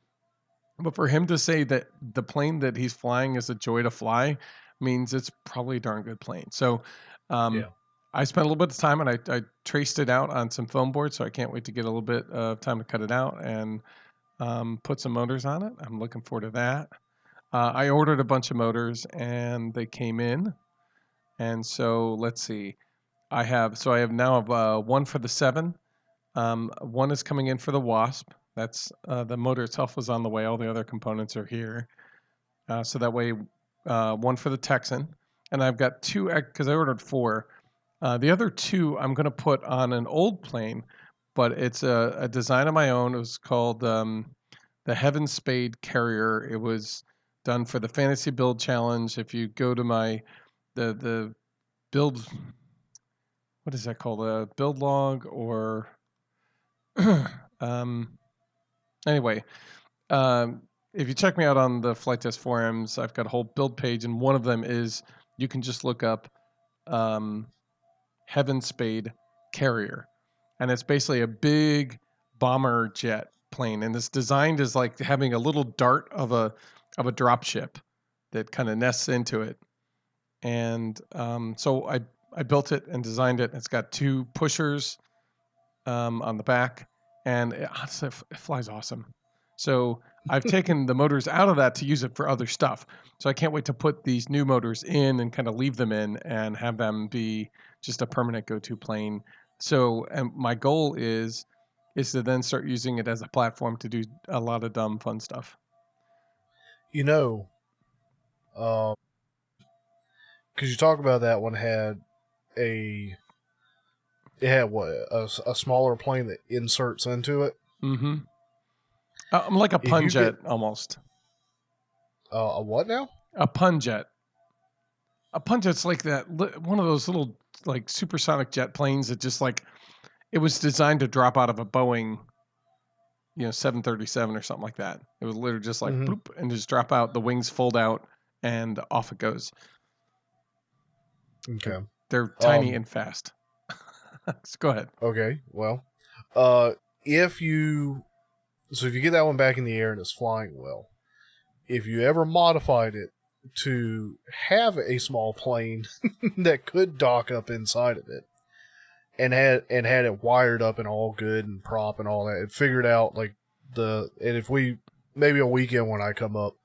But for him to say that the plane that he's flying is a joy to fly means it's probably a darn good plane. So um, Yeah. I spent a little bit of time and I traced it out on some foam board. So I can't wait to get a little bit of time to cut it out and put some motors on it. I'm looking forward to that. I ordered a bunch of motors and they came in. And so let's see. I have now one for the 7. One is coming in for the Wasp. That's the motor itself was on the way. All the other components are here. So that way, one for the Texan. And I've got 2 because I ordered 4. The other 2 I'm going to put on an old plane, but it's a design of my own. It was called the Heaven Spade Carrier. It was done for the Fantasy Build Challenge. If you go to the build, what is that called? A build log or anyway, if you check me out on the Flight Test forums, I've got a whole build page, and one of them is you can just look up Heaven Spade Carrier, and it's basically a big bomber jet plane, and it's designed as like having a little dart of a drop ship that kind of nests into it, and so I built it and designed it. It's got 2 pushers on the back, and honestly, it flies awesome. So I've taken the motors out of that to use it for other stuff. So I can't wait to put these new motors in and kind of leave them in and have them be just a permanent go-to plane. So, and my goal is to then start using it as a platform to do a lot of dumb fun stuff. You know, because you talk about that one it had what a smaller plane that inserts into it. Mm-hmm. I'm like a If you Punjet get almost. a what now? A Punjet. A Punjet's like that. One of those little like supersonic jet planes that just like it was designed to drop out of a Boeing, 737 or something like that. It was literally just like bloop and just drop out. The wings fold out and off it goes. Okay. They're tiny and fast. So go ahead. Okay. Well, if you get that one back in the air and it's flying well, if you ever modified it to have a small plane that could dock up inside of it, and had it wired up and all good and prop and all that. It figured out like and if we maybe a weekend when I come up,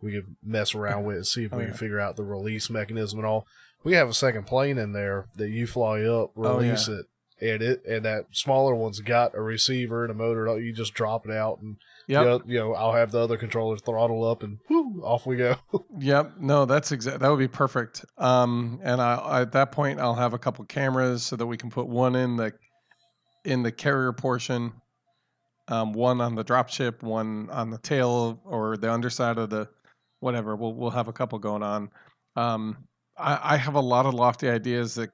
we could mess around with it and see if we can figure out the release mechanism and all. We have a second plane in there that you fly up, release it, and that smaller one's got a receiver and a motor. You just drop it out, and I'll have the other controller throttle up, and whoo, off we go. Yep. No, that would be perfect. And I at that point I'll have a couple cameras so that we can put one in the carrier portion, one on the dropship, one on the tail or the underside of the whatever. We'll have a couple going on. I have a lot of lofty ideas that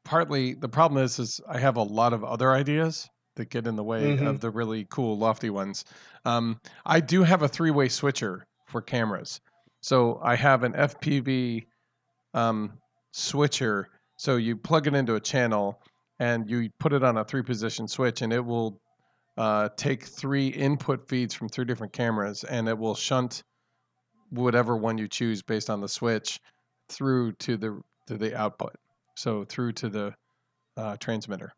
partly the problem is I have a lot of other ideas that get in the way of the really cool lofty ones. I do have a 3-way switcher for cameras. So I have an FPV switcher. So you plug it into a channel and you put it on a 3-position switch, and it will take 3 input feeds from 3 different cameras, and it will shunt whatever one you choose based on the switch through to the output. So through to the transmitter.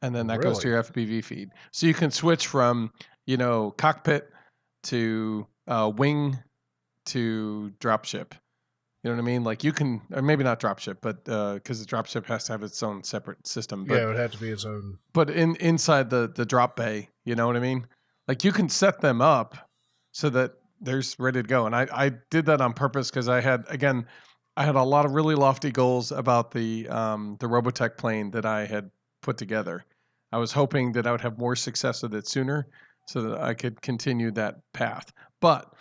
And then that goes to your FPV feed. So you can switch from, cockpit to wing to dropship. You know what I mean? Like you can, or maybe not dropship, but because the dropship has to have its own separate system. But, it would have to be its own. But inside the drop bay, you know what I mean? Like you can set them up so that there's ready to go. And I did that on purpose because I had a lot of really lofty goals about the Robotech plane that I had put together. I was hoping that I would have more success with it sooner so that I could continue that path. But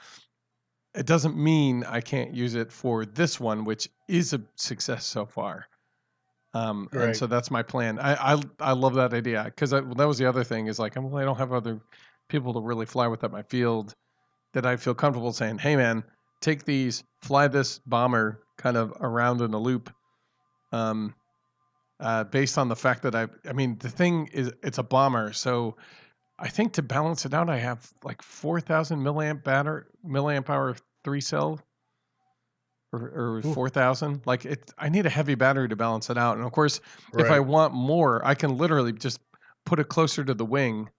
it doesn't mean I can't use it for this one, which is a success so far. And so that's my plan. I love that idea because that was the other thing is like, I don't have other people to really fly with at my field that I feel comfortable saying, hey man, take these, fly this bomber kind of around in a loop. Based on the fact that the thing is, it's a bomber. So I think to balance it out, I have like 4,000 milliamp hour 3-cell or 4,000. Like I need a heavy battery to balance it out. And of course, if I want more, I can literally just put it closer to the wing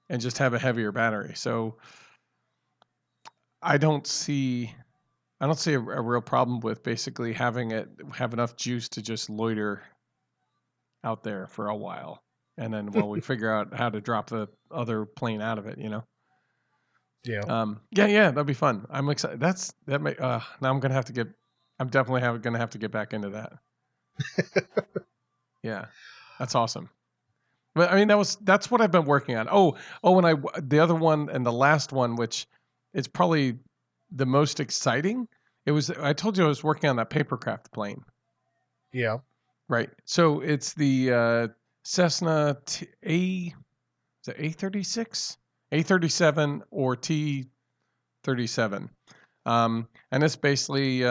and just have a heavier battery. So I don't see a real problem with basically have enough juice to just loiter out there for a while, and then while we figure out how to drop the other plane out of it, Yeah. That'd be fun. I'm excited. Now I'm definitely gonna have to get back into that. Yeah, that's awesome. But I mean, that's what I've been working on. And the other one and the last one, which is probably the most exciting. I told you I was working on that papercraft plane. Yeah. Right. So it's the Cessna A36, A37 or T37. And it's basically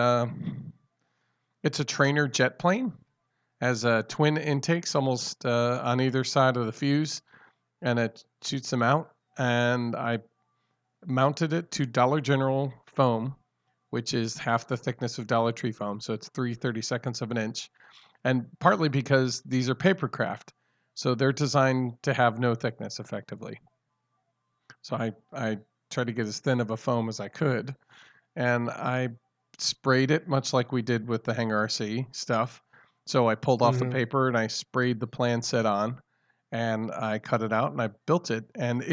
it's a trainer jet plane, has twin intakes almost on either side of the fuse, and it shoots them out. And I mounted it to Dollar General foam, which is half the thickness of Dollar Tree foam. So it's 3/32 of an inch. And partly because these are papercraft, so they're designed to have no thickness effectively. So I tried to get as thin of a foam as I could, and I sprayed it much like we did with the Hangar RC stuff. So I pulled off the paper and I sprayed the plan set on, and I cut it out and I built it. And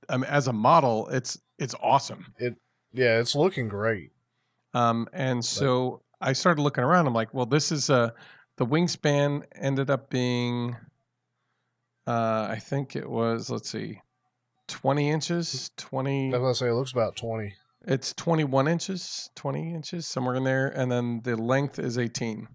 as a model, it's awesome. It's looking great. And so I started looking around. I'm like, well, this is the wingspan ended up being, I think it was, 20 inches, 20. I was going to say, it looks about 20. It's 21 inches, 20 inches, somewhere in there. And then the length is 18.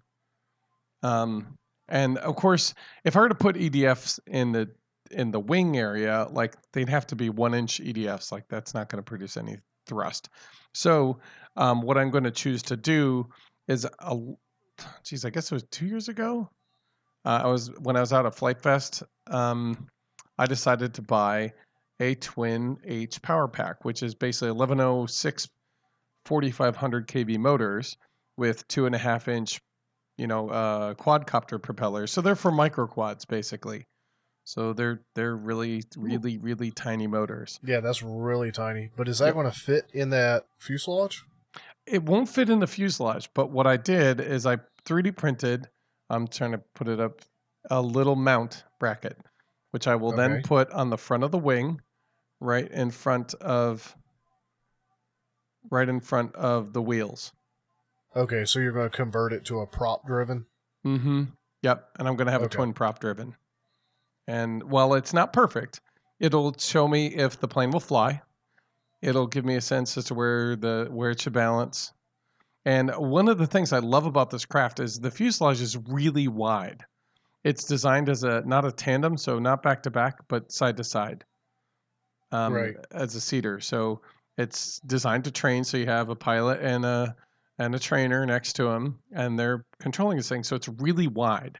And of course, if I were to put EDFs in the wing area, like they'd have to be 1-inch EDFs. Like that's not going to produce any thrust. So what I'm going to choose to do is I guess it was 2 years ago. When I was out at Flight Fest, I decided to buy a twin H power pack, which is basically 1106 4,500 kV motors with 2.5-inch, quadcopter propellers. So they're for micro quads basically. So they're really, really, really tiny motors. Yeah, that's really tiny. But is that Yep. going to fit in that fuselage? It won't fit in the fuselage, but what I did is I 3D printed, I'm trying to put it up, a little mount bracket, which I will then Okay. put on the front of the wing, right in front of the wheels. Okay, so you're going to convert it to a prop driven? Mm-hmm. Yep. And I'm going to have a twin prop driven. And while it's not perfect, it'll show me if the plane will fly. It'll give me a sense as to where it should balance. And one of the things I love about this craft is the fuselage is really wide. It's designed as not a tandem, so not back to back, but side to side, Right. as a seater. So it's designed to train. So you have a pilot and a trainer next to him, and they're controlling this thing. So it's really wide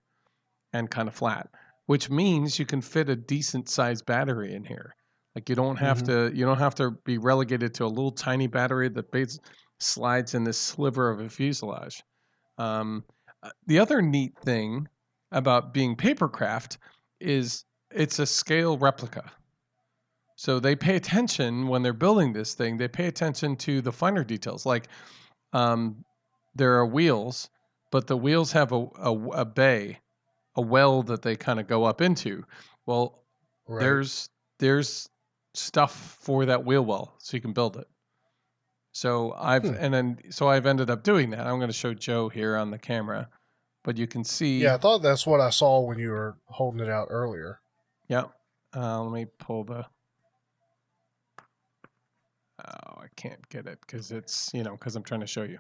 and kind of flat, which means you can fit a decent sized battery in here. Like you don't have to be relegated to a little tiny battery that slides in this sliver of a fuselage. The other neat thing about being papercraft is it's a scale replica. So they pay attention when they're building this thing. They pay attention to the finer details. Like there are wheels, but the wheels have a bay, a well that they kind of go up into. Well, Right. there's stuff for that wheel well, so you can build it. So I've ended up doing that. I'm going to show Joe here on the camera, but you can see. Yeah, I thought that's what I saw when you were holding it out earlier. Yeah. Let me pull the. Oh, I can't get it because it's because I'm trying to show you.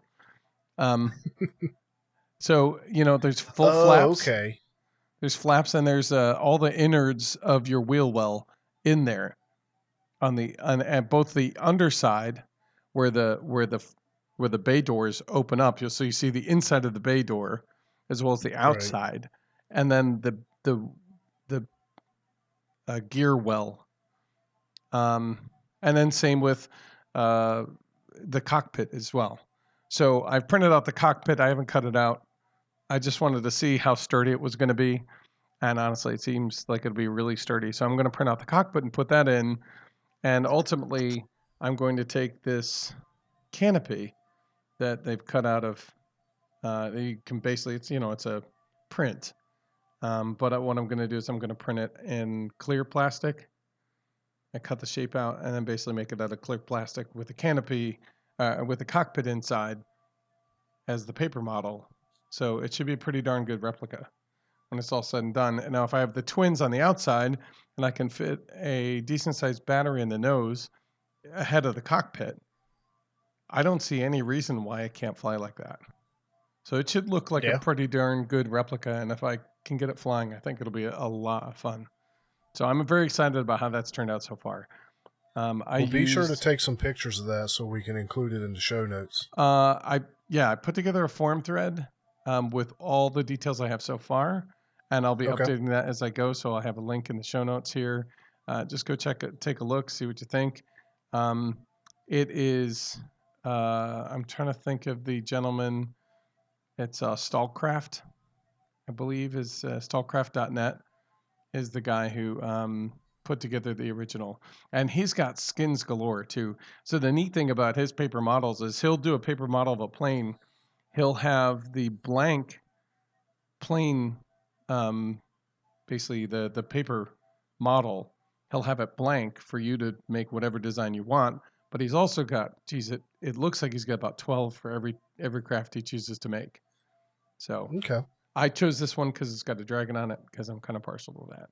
So there's full flaps. Okay. There's flaps and there's all the innards of your wheel well in there at both the underside where the bay doors open up. So you see the inside of the bay door as well as the outside, right. And then the gear well, and then same with the cockpit as well. So I've printed out the cockpit. I haven't cut it out. I just wanted to see how sturdy it was going to be. And honestly, it seems like it'll be really sturdy. So I'm going to print out the cockpit and put that in. And ultimately, I'm going to take this canopy that they've cut out of. You can basically, it's a print. But what I'm going to do is I'm going to print it in clear plastic. I cut the shape out and then basically make it out of clear plastic with the canopy, with the cockpit inside as the paper model. So it should be a pretty darn good replica when it's all said and done. And now if I have the twins on the outside and I can fit a decent sized battery in the nose ahead of the cockpit, I don't see any reason why it can't fly like that. So it should look like a pretty darn good replica. And if I can get it flying, I think it'll be a lot of fun. So I'm very excited about how that's turned out so far. Be sure to take some pictures of that so we can include it in the show notes. I put together a forum thread with all the details I have so far, and I'll be updating that as I go. So I'll have a link in the show notes here. Just go take a look, see what you think. It is. I'm trying to think of the gentleman. It's Stallcraft, I believe, is stallcraft.net is the guy who put together the original. And he's got skins galore, too. So the neat thing about his paper models is he'll do a paper model of a plane. He'll have the blank plane, basically the paper model. He'll have it blank for you to make whatever design you want. But he's also got, it looks like he's got about 12 for every craft he chooses to make. So I chose this one because it's got a dragon on it because I'm kind of partial to that.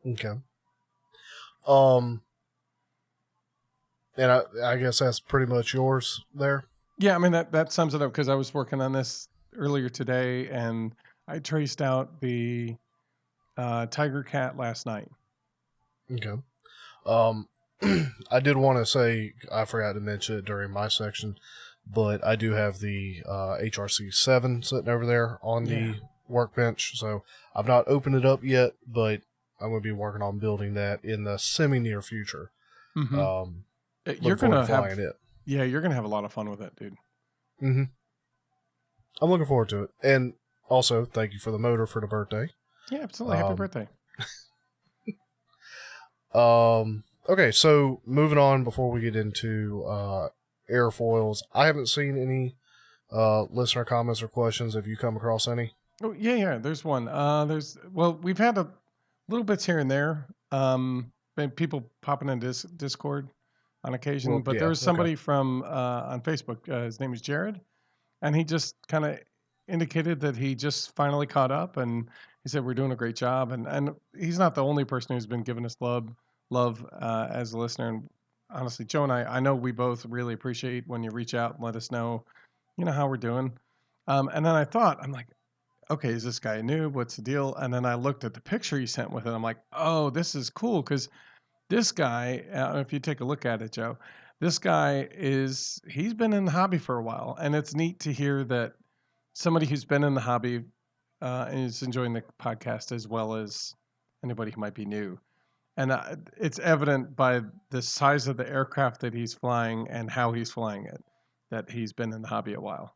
Okay. And I guess that's pretty much yours there. Yeah, I mean that sums it up because I was working on this earlier today and I traced out the Tiger Cat last night. Okay. I did want to say, I forgot to mention it during my section, but I do have the HRC7 sitting over there on the workbench. So I've not opened it up yet, but I'm going to be working on building that in the semi-near future. You're going to have it. Yeah, you're going to have a lot of fun with it, dude. Mm-hmm. I'm looking forward to it. And also, thank you for the motor for the birthday. Yeah, absolutely. Happy birthday. Okay, so moving on before we get into airfoils, I haven't seen any listener comments or questions. Have you come across any? Oh, yeah. There's one. We've had a little bits here and there. And people popping in Discord on occasion, Well, but there yeah, was okay. somebody from on Facebook. His name is Jared, and he just kind of indicated that he just finally caught up, and he said we're doing a great job. And he's not the only person who's been giving us love as a listener. And honestly, Joe and I know we both really appreciate when you reach out and let us know, how we're doing. And then I'm like, okay, is this guy a noob? What's the deal? And then I looked at the picture he sent with it. I'm like, oh, this is cool because this guy, if you take a look at it, Joe, this guy he's been in the hobby for a while. And it's neat to hear that somebody who's been in the hobby is enjoying the podcast as well as anybody who might be new. And it's evident by the size of the aircraft that he's flying and how he's flying it that he's been in the hobby a while.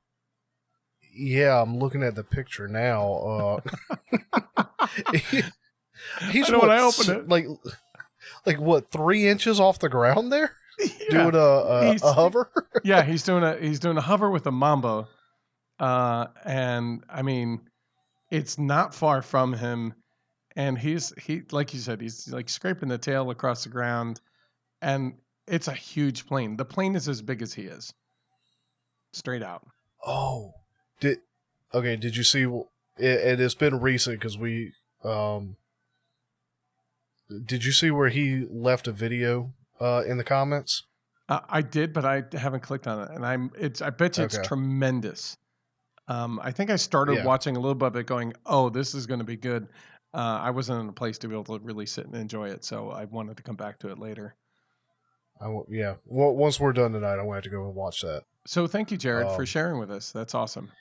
Yeah, I'm looking at the picture now. He's I know when I open it. Like what, 3 inches off the ground there? Yeah. Doing a hover? Yeah, he's doing a hover with a Mambo. And I mean, it's not far from him. And he like you said, he's like scraping the tail across the ground, and it's a huge plane. The plane is as big as he is. Straight out. Oh, did you see? It's been recent because we. Did you see where he left a video in the comments? I did, but I haven't clicked on it, and I bet you it's tremendous. I think I started watching a little bit of it, going, "Oh, this is going to be good." I wasn't in a place to be able to really sit and enjoy it, so I wanted to come back to it later. Yeah. Well, once we're done tonight, I'm going to have to go and watch that. So thank you, Jared, for sharing with us. That's awesome.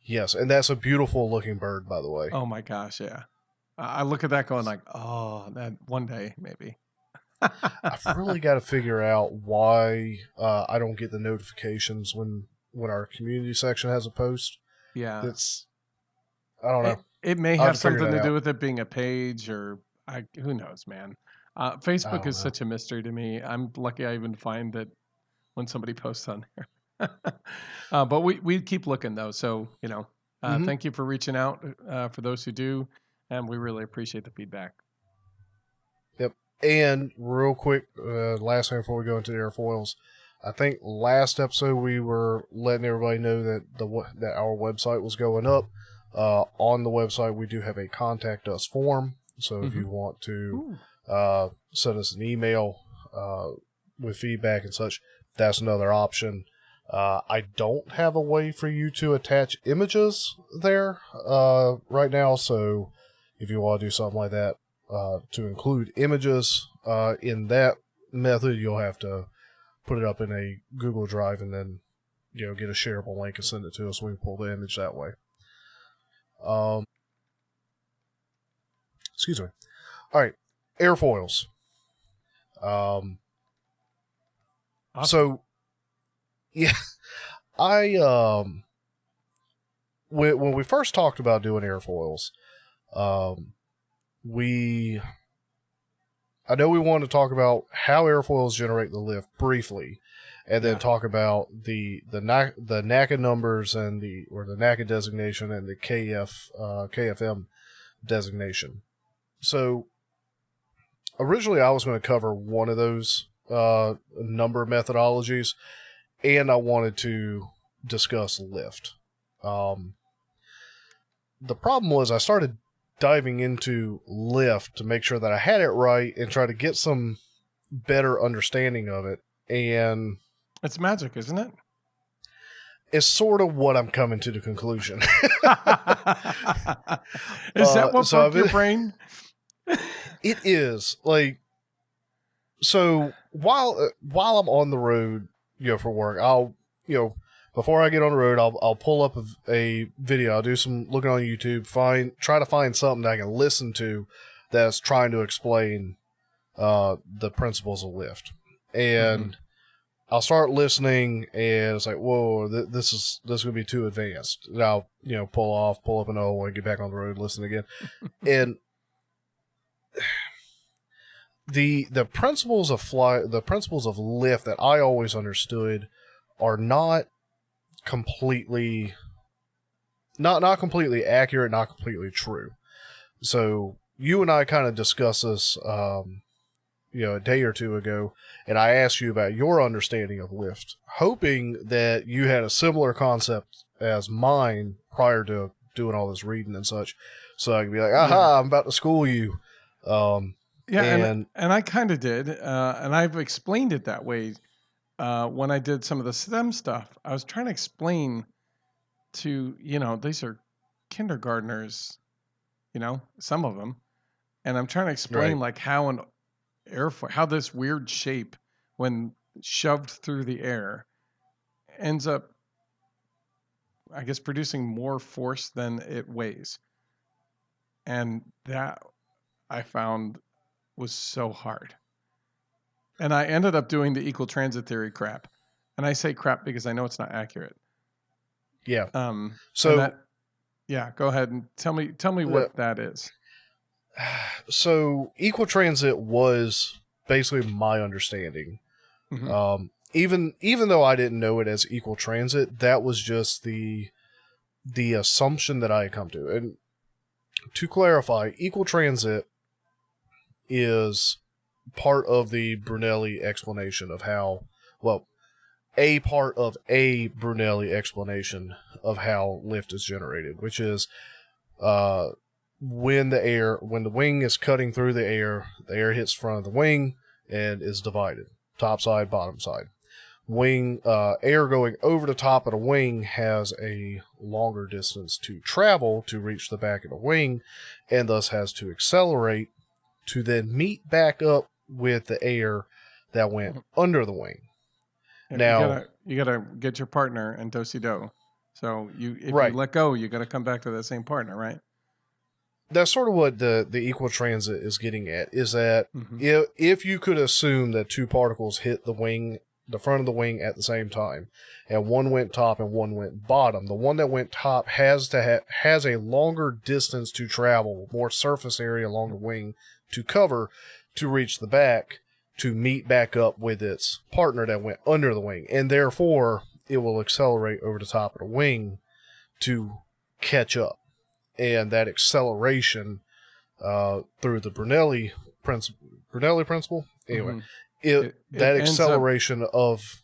Yes, and that's a beautiful looking bird, by the way. Oh my gosh, yeah. I look at that going like, oh, that one day maybe. I've really got to figure out why I don't get the notifications when our community section has a post. Yeah, I don't know. It may have something to do with it being a page, or who knows, man. Facebook is such a mystery to me. I'm lucky I even find that when somebody posts on there. But we keep looking though, so thank you for reaching out for those who do, and we really appreciate the feedback. Yep. And real quick, last thing before we go into the airfoils, I think last episode we were letting everybody know that that our website was going up. On the website, we do have a contact us form. So if you want to send us an email with feedback and such, that's another option. I don't have a way for you to attach images there right now. So if you want to do something like that, to include images in that method, you'll have to put it up in a Google Drive and then get a shareable link and send it to us so we can pull the image that way. Excuse me. All right, airfoils. Awesome. So yeah, when we first talked about doing airfoils, I know we wanted to talk about how airfoils generate the lift briefly, and then talk about the NACA numbers and the NACA designation and the KFM designation. So originally I was going to cover one of those number methodologies, and I wanted to discuss lift. The problem was I started diving into lift to make sure that I had it right and try to get some better understanding of it. And it's magic, isn't it? It's sort of what I'm coming to the conclusion. Is that what broke your brain? It is. So while I'm on the road, for work, I'll, before I get on the road, I'll pull up a video. I'll do some looking on YouTube, try to find something that I can listen to that's trying to explain the principles of lift. And I'll start listening, and it's like, whoa, this is going to be too advanced. And I'll, pull up an O and get back on the road, listen again. And the principles of lift that I always understood are not completely accurate, not completely true. So you and I kind of discussed this, a day or two ago, and I asked you about your understanding of lift, hoping that you had a similar concept as mine prior to doing all this reading and such, so I could be like, aha, I'm about to school you. And I kind of did, and I've explained it that way. When I did some of the STEM stuff, I was trying to explain to, these are kindergartners, some of them, and I'm trying to explain like how an airfoil, how this weird shape, when shoved through the air, ends up, I guess, producing more force than it weighs. And that I found was so hard. And I ended up doing the equal transit theory crap. And I say crap because I know it's not accurate. Yeah. Go ahead and tell me what that is. So equal transit was basically my understanding. Mm-hmm. Even though I didn't know it as equal transit, that was just the assumption that I had come to. And to clarify, equal transit is part of the Brunelli explanation of how, a part of a Brunelli explanation of how lift is generated, which is when the wing is cutting through the air hits front of the wing and is divided, top side, bottom side. Air going over the top of the wing has a longer distance to travel to reach the back of the wing, and thus has to accelerate to then meet back up with the air that went under the wing. Now you gotta get your partner and do-si-do. So if you let go, you gotta come back to that same partner, right? That's sort of what the equal transit is getting at, is that if you could assume that two particles hit the front of the wing at the same time, and one went top and one went bottom, the one that went top has a longer distance to travel, more surface area along the wing to cover to reach the back to meet back up with its partner that went under the wing, and therefore it will accelerate over the top of the wing to catch up. And that acceleration through the Brunelli principle. Anyway, that acceleration of.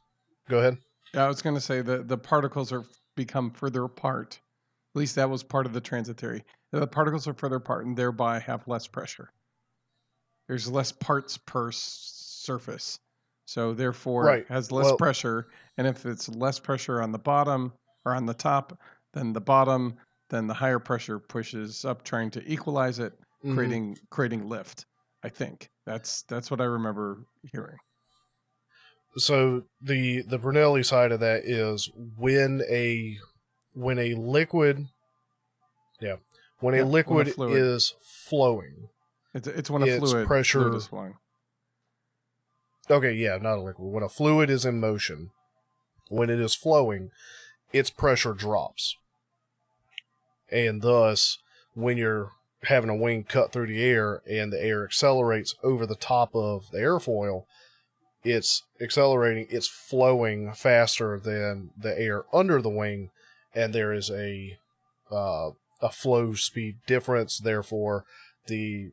Go ahead. I was going to say the particles become further apart. At least that was part of the transit theory. The particles are further apart and thereby have less pressure. There's less parts per surface, so therefore it has less pressure. And if it's less pressure on the bottom or on the top than the bottom, then the higher pressure pushes up, trying to equalize it, creating lift. I think that's what I remember hearing. So the Brunelli side of that is when a liquid is flowing. It's when a fluid is flowing. Okay, yeah, not a liquid. When a fluid is in motion, when it is flowing, its pressure drops. And thus, when you're having a wing cut through the air and the air accelerates over the top of the airfoil, it's accelerating, it's flowing faster than the air under the wing, and there is a flow speed difference. Therefore, the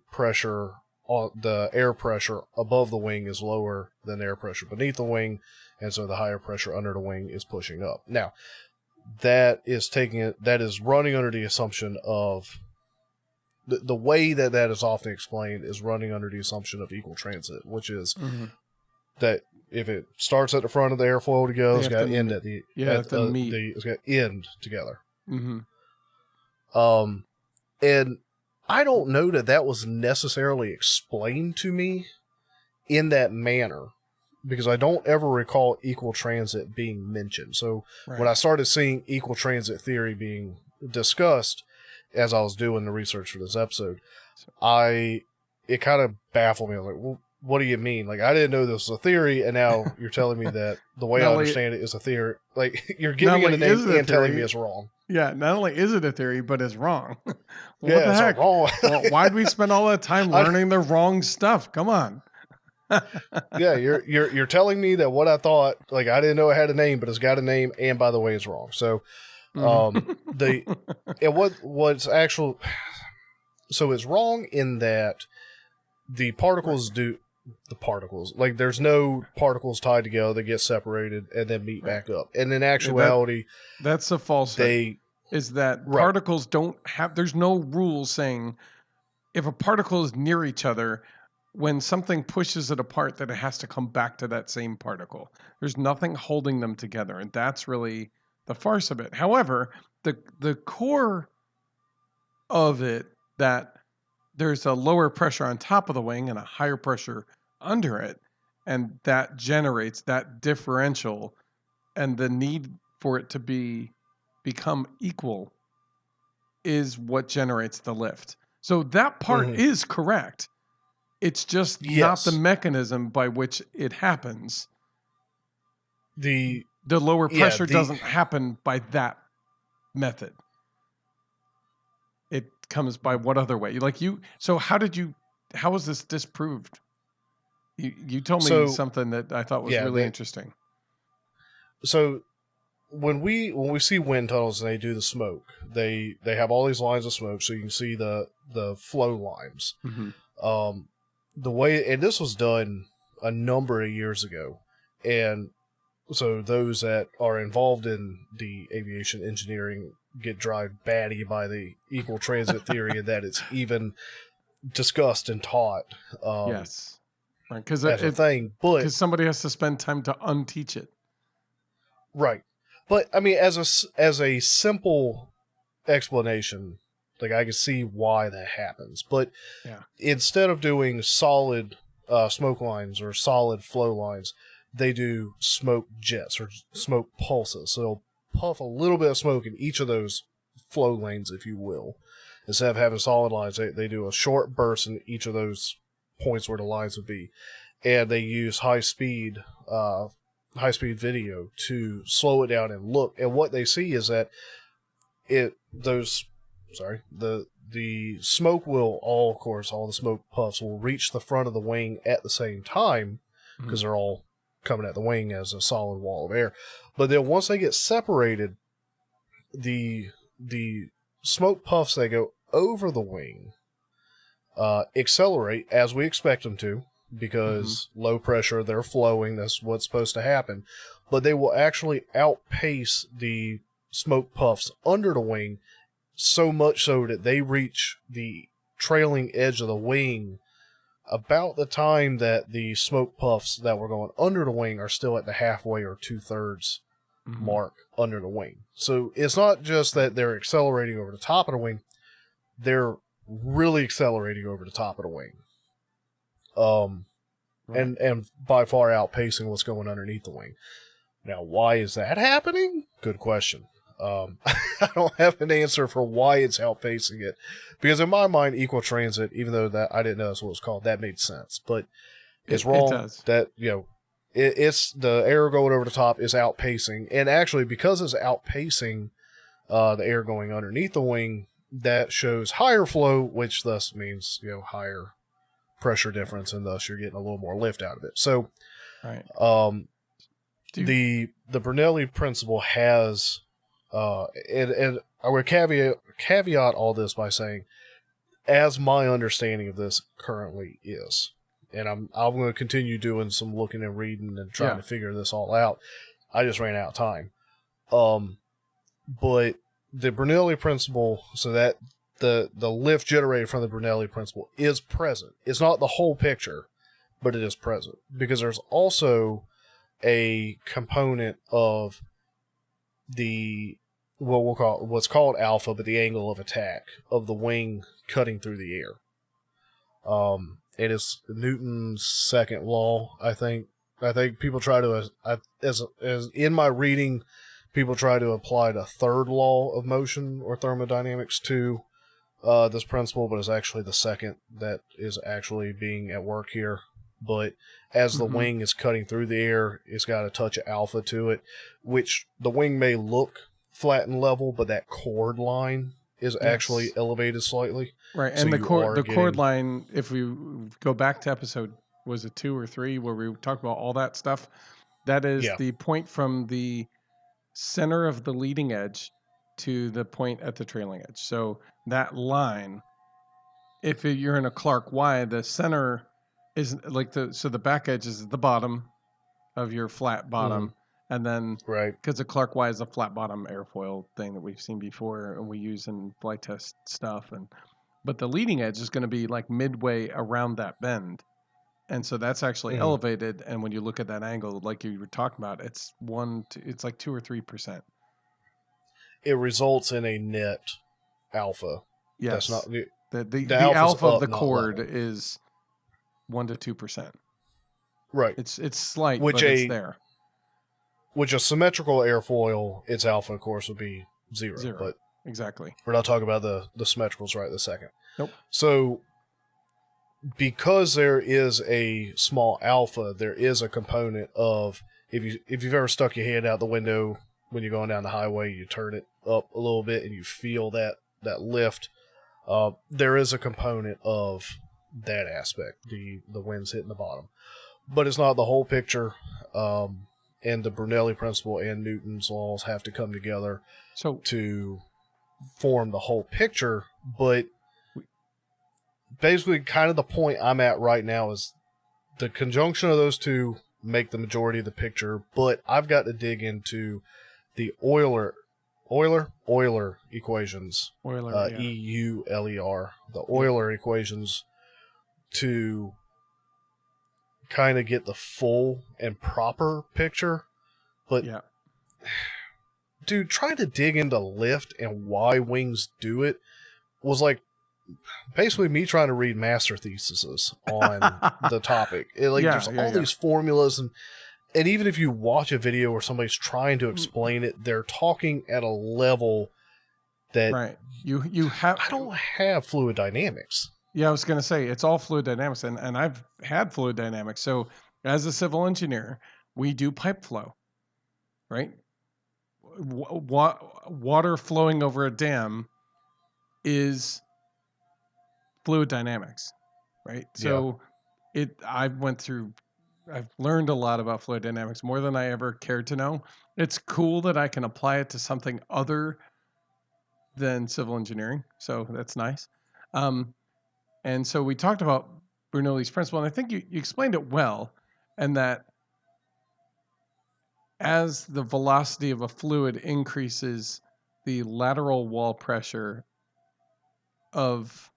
air pressure above the wing is lower than the air pressure beneath the wing, and so the higher pressure under the wing is pushing up. Now, that is running under the assumption of the way that is often explained is running under the assumption of equal transit, which is that if it starts at the front of the airfoil to go, it's got to end it's got to end together. And I don't know that was necessarily explained to me in that manner, because I don't ever recall equal transit being mentioned. So when I started seeing equal transit theory being discussed as I was doing the research for this episode, it kind of baffled me. I was like, well, what do you mean? Like, I didn't know this was a theory, and now you're telling me that the way I understand it is a theory. Like, you're giving it a name and telling me it's wrong. Yeah, not only is it a theory, but it's wrong. Well, Yeah, what the it's heck? wrong. Well, why'd we spend all that time learning the wrong stuff? Come on. Yeah, you're telling me that what I thought, like, I didn't know it had a name, but it's got a name, and by the way, it's wrong. So, what's actual? So it's wrong in that the particles like, there's no particles tied together that get separated and then meet back up. And in actuality, that's a falsehood. Is that particles don't have, there's no rule saying if a particle is near each other, when something pushes it apart, that it has to come back to that same particle. There's nothing holding them together. And that's really the farce of it. However, the core of it, that there's a lower pressure on top of the wing and a higher pressure under it, and that generates that differential, and the need for it to become equal is what generates the lift. So that part is correct. It's just not the mechanism by which it happens. The lower pressure doesn't happen by that method. It comes by what other way? So how was this disproved? You told me something that I thought was really interesting. So when we see wind tunnels and they do the smoke, they have all these lines of smoke, so you can see the flow lines. The way, and this was done a number of years ago, and so those that are involved in the aviation engineering get driven batty by the equal transit theory, and that it's even discussed and taught. Yes, because that's a thing, but because somebody has to spend time to unteach it. Right, but I mean, as a simple explanation, like, I can see why that happens, but instead of doing solid smoke lines or solid flow lines, they do smoke jets or smoke pulses. So they'll puff a little bit of smoke in each of those flow lanes, if you will. Instead of having solid lines, they do a short burst in each of those points where the lines would be, and they use high speed video to slow it down and look. And what they see is that the smoke will all the smoke puffs will reach the front of the wing at the same time, because they're all coming at the wing as a solid wall of air. But then once they get separated, the smoke puffs that go over the wing accelerate, as we expect them to, because low pressure, they're flowing, that's what's supposed to happen. But they will actually outpace the smoke puffs under the wing, so much so that they reach the trailing edge of the wing about the time that the smoke puffs that were going under the wing are still at the halfway or 2/3 mark under the wing. So it's not just that they're accelerating over the top of the wing, they're really accelerating over the top of the wing. And by far outpacing what's going underneath the wing. Now, why is that happening? Good question. I don't have an answer for why it's outpacing it, because in my mind, equal transit, even though that I didn't know that's what it was called, that made sense, but it's wrong. It does. That, it's the air going over the top is outpacing, and actually, because it's outpacing the air going underneath the wing, that shows higher flow, which thus means higher pressure difference, and thus you're getting a little more lift out of it. So, the Bernoulli principle has. And I would caveat all this by saying, as my understanding of this currently is, and I'm going to continue doing some looking and reading and trying to figure this all out. I just ran out of time. But the Bernoulli principle, so that the lift generated from the Bernoulli principle is present. It's not the whole picture, but it is present, because there's also a component of what's called alpha, but the angle of attack of the wing cutting through the air. It is Newton's second law, I think. I think people try to, as in my reading, people try to apply the third law of motion or thermodynamics to this principle, but it's actually the second that is actually being at work here. but as the Mm-hmm. wing is cutting through the air, it's got a touch of alpha to it, which the wing may look flat and level, but that chord line is actually Yes. elevated slightly. Right. So And you are the chord getting, line, if we go back to episode, was it 2 or 3, where we talked about all that stuff, that is yeah, the point from the center of the leading edge to the point at the trailing edge. So that line, if you're in a Clark Y, the center is like the back edge is the bottom of your flat hmm bottom, and then right. because the Clark Y is a flat bottom airfoil thing that we've seen before and we use in flight test stuff, and but the leading edge is going to be like midway around that bend, and so that's actually hmm elevated. And when you look at that angle, like you were talking about, it's like 2 or 3%. It results in a net alpha. That's not Yes, the the alpha's alpha of up, the not chord level. is 1 to 2%. Right. It's slight, Which but it's a there. which a symmetrical airfoil, its alpha, of course, would be 0. 0. But Exactly. we're not talking about the symmetricals right this second. Nope. So because there is a small alpha, there is a component of if you've ever stuck your hand out the window when you're going down the highway, you turn it up a little bit and you feel that lift. There is a component of that aspect, the wind's hitting the bottom, but it's not the whole picture. And the Brunelli principle and Newton's laws have to come together So to form the whole picture. But we- basically, kind of the point I'm at right now is the conjunction of those two make the majority of the picture. But I've got to dig into the Euler equations, Euler, yeah. Euler, the Yeah. Euler equations, to kind of get the full and proper picture. But Yeah. dude, trying to dig into lift and why wings do it was like basically me trying to read master theses on the topic. There's all Yeah. these formulas, and even if you watch a video where somebody's trying to explain it, they're talking at a level that Right. You have. I don't have fluid dynamics. Yeah, I was going to say it's all fluid dynamics, and I've had fluid dynamics. So as a civil engineer, we do pipe flow, right? Water flowing over a dam is fluid dynamics, right? Yeah. So I've learned a lot about fluid dynamics, more than I ever cared to know. It's cool that I can apply it to something other than civil engineering, so that's nice. Um, and so we talked about Bernoulli's principle, and I think you explained it well, and that as the velocity of a fluid increases, the lateral wall pressure of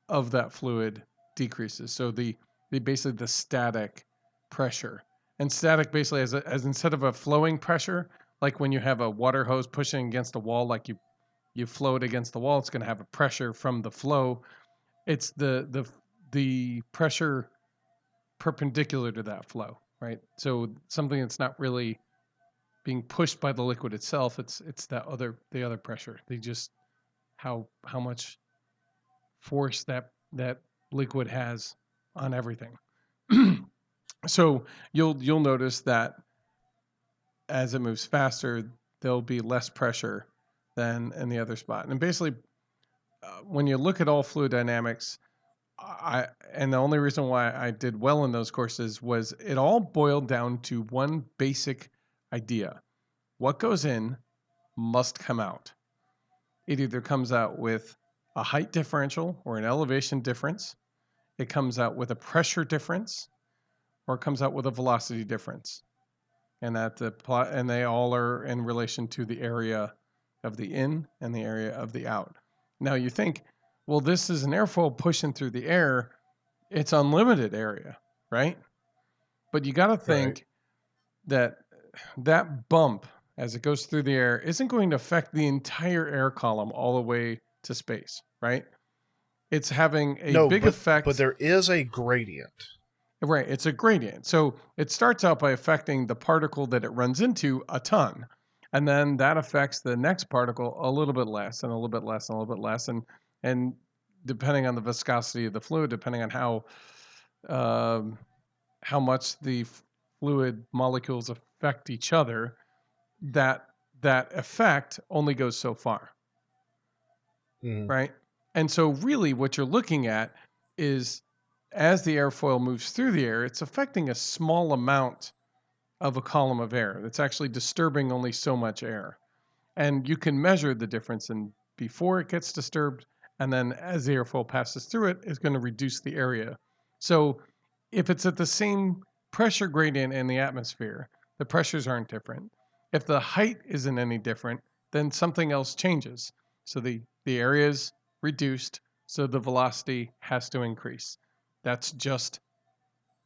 that fluid decreases. So the basically the static pressure, and static basically as instead of a flowing pressure, like when you have a water hose pushing against a wall, like you flow it against the wall, it's going to have a pressure from the flow. It's the pressure perpendicular to that flow, right? So something that's not really being pushed by the liquid itself. It's the other pressure. They just how much force that liquid has on everything. So you'll notice that as it moves faster, there'll be less pressure than in the other spot. And basically, when you look at all fluid dynamics, and the only reason why I did well in those courses was it all boiled down to one basic idea: what goes in must come out. It either comes out with a height differential or an elevation difference, it comes out with a pressure difference, or it comes out with a velocity difference. And and they all are in relation to the area of the in and the area of the out. Now you think, well, this is an airfoil pushing through the air, it's unlimited area, right? But you got to Right. think that that bump as it goes through the air isn't going to affect the entire air column all the way to space, right? It's having a No, big but effect. there is a gradient. Right, it's a gradient. So it starts out by affecting the particle that it runs into a ton. And then that affects the next particle a little bit less and a little bit less and a little bit less. And depending on the viscosity of the fluid, depending on how um, how much the fluid molecules affect each other, that effect only goes so far, right? And so really what you're looking at is, as the airfoil moves through the air, it's affecting a small amount of a column of air. That's actually disturbing only so much air. And you can measure the difference in before it gets disturbed, and then as the airfoil passes through it, it's going to reduce the area. So if it's at the same pressure gradient in the atmosphere, the pressures aren't different. If the height isn't any different, then something else changes. So the area is reduced, so the velocity has to increase. That's just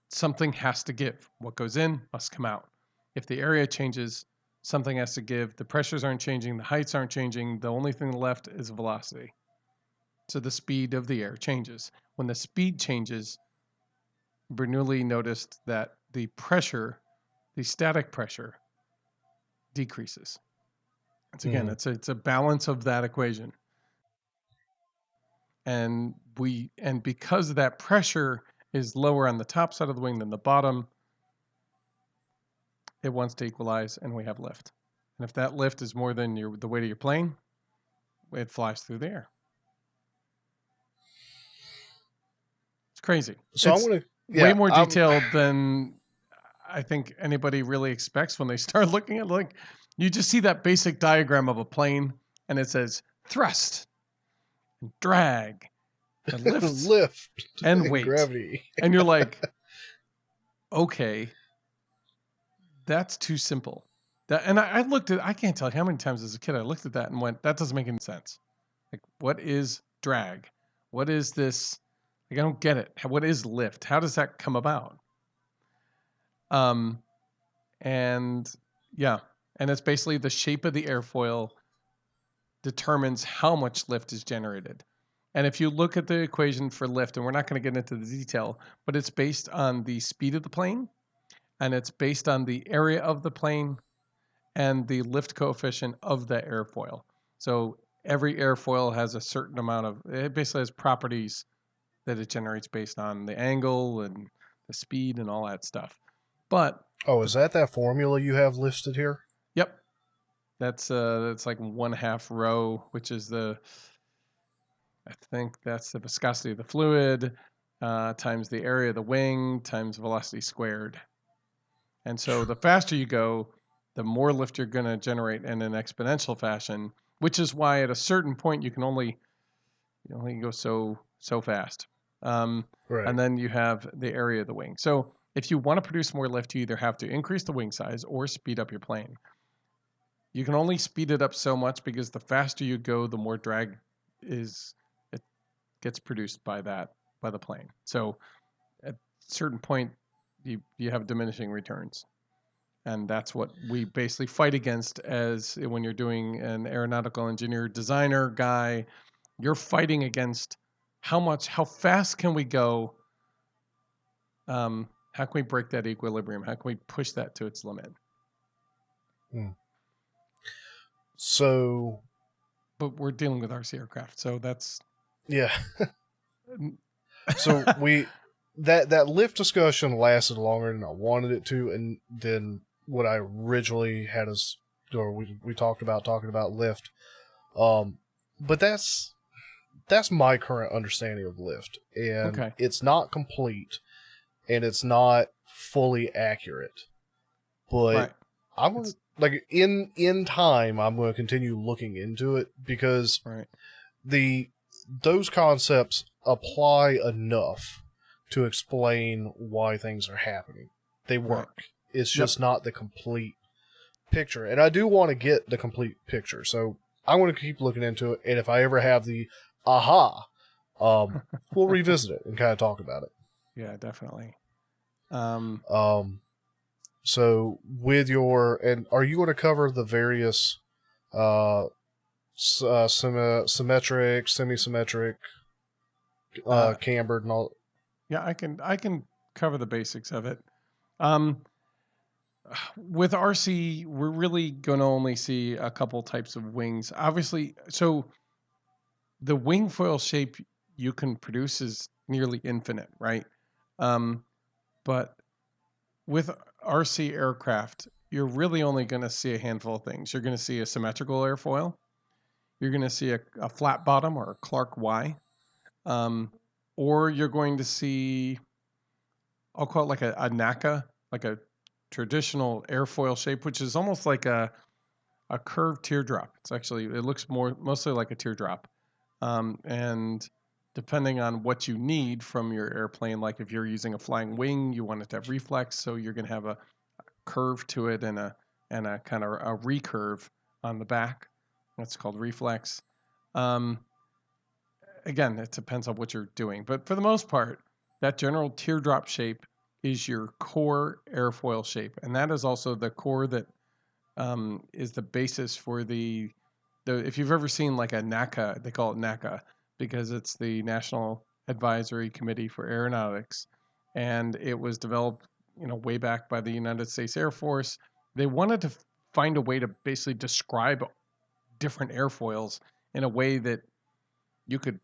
something has to give. What goes in must come out. If the area changes, something has to give. The pressures aren't changing, the heights aren't changing. The only thing left is velocity. So the speed of the air changes. When the speed changes, Bernoulli noticed that the pressure, the static pressure, decreases. It's again, it's a balance of that equation. And because that pressure is lower on the top side of the wing than the bottom, it wants to equalize, and we have lift. And if that lift is more than the weight of your plane, it flies through the air. It's crazy. So it's way more detailed than I think anybody really expects when they start looking at, like, you just see that basic diagram of a plane, and it says thrust, and drag, and lift, and weight, gravity, and you're like, okay, that's too simple. And I looked at, I can't tell you how many times as a kid I looked at that and went, that doesn't make any sense. Like, what is drag? What is this? Like, I don't get it. What is lift? How does that come about? And yeah, and it's basically the shape of the airfoil determines how much lift is generated. And if you look at the equation for lift, and we're not going to get into the detail, but it's based on the speed of the plane, and it's based on the area of the plane, and the lift coefficient of the airfoil. So every airfoil has a certain amount of, it basically has properties that it generates based on the angle and the speed and all that stuff. But is that formula you have listed here? Yep. That's like 1/2 rho, which is I think that's the viscosity of the fluid times the area of the wing times velocity squared. And so the faster you go, the more lift you're going to generate in an exponential fashion, which is why at a certain point you only go so fast. Right. And then you have the area of the wing. So if you want to produce more lift, you either have to increase the wing size or speed up your plane. You can only speed it up so much because the faster you go, the more drag it gets produced by the plane. So at a certain point, you have diminishing returns. And that's what we basically fight against as when you're doing an aeronautical engineer designer guy, you're fighting against how fast can we go? How can we break that equilibrium? How can we push that to its limit? So, but we're dealing with RC aircraft, so that's yeah. So that lift discussion lasted longer than I wanted it to, and then what I originally had we talked about talking about lift. But that's my current understanding of lift, and It's not complete, and it's not fully accurate. But I'm gonna, like in time, I'm going to continue looking into it because those concepts apply enough to explain why things are happening. They work. Right. It's just not the complete picture. And I do want to get the complete picture. So I'm going to keep looking into it. And if I ever have the aha, we'll revisit it and kind of talk about it. Yeah, definitely. So with are you going to cover the various symmetric, semi-symmetric, cambered and all? Yeah, I can cover the basics of it. With RC, we're really going to only see a couple types of wings. Obviously, so the wing foil shape you can produce is nearly infinite, right? But with RC aircraft, you're really only going to see a handful of things. You're going to see a symmetrical airfoil. You're going to see a flat bottom or a Clark Y. Or you're going to see, I'll call it like a NACA, like a traditional airfoil shape, which is almost like a curved teardrop. It looks mostly like a teardrop. And depending on what you need from your airplane, like if you're using a flying wing, you want it to have reflex, so you're going to have a curve to it and a kind of a recurve on the back. That's called reflex. Again, it depends on what you're doing, but for the most part, that general teardrop shape is your core airfoil shape, and that is also the core that is the basis for the. If you've ever seen like a NACA, they call it NACA because it's the National Advisory Committee for Aeronautics, and it was developed, way back by the United States Air Force. They wanted to find a way to basically describe different airfoils in a way that you could,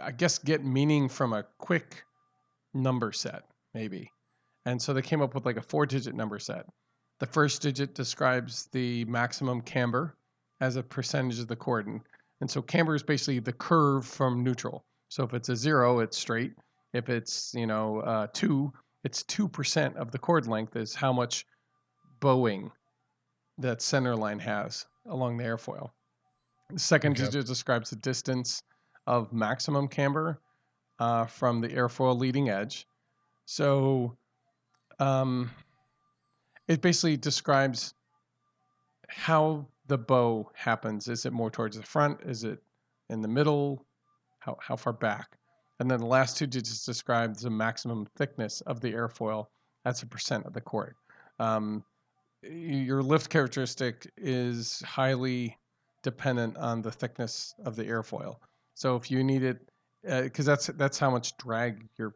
I guess, get meaning from a quick number set, maybe. And so they came up with like a 4-digit number set. The first digit describes the maximum camber as a percentage of the chord. And so camber is basically the curve from neutral. So if it's a 0, it's straight. If it's, 2, it's 2% of the chord length is how much bowing that center line has along the airfoil. The second Okay. digit describes the distance of maximum camber from the airfoil leading edge. So it basically describes how the bow happens. Is it more towards the front? Is it in the middle? How far back? And then the last 2 digits describe the maximum thickness of the airfoil as a percent of the chord. Your lift characteristic is highly dependent on the thickness of the airfoil. So if you need it, because that's how much drag your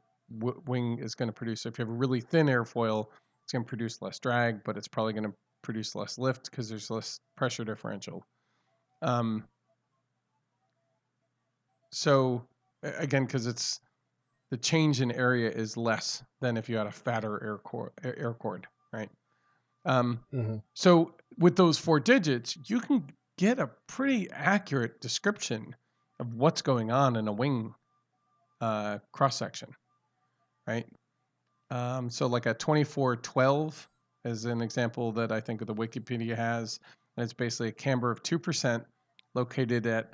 wing is going to produce. So if you have a really thin airfoil, it's going to produce less drag, but it's probably going to produce less lift because there's less pressure differential. So again, because it's the change in area is less than if you had a fatter air cord, right? So with those 4 digits, you can get a pretty accurate description of what's going on in a wing cross section, right? So like a 2412 is an example that I think the Wikipedia has, and it's basically a camber of 2% located at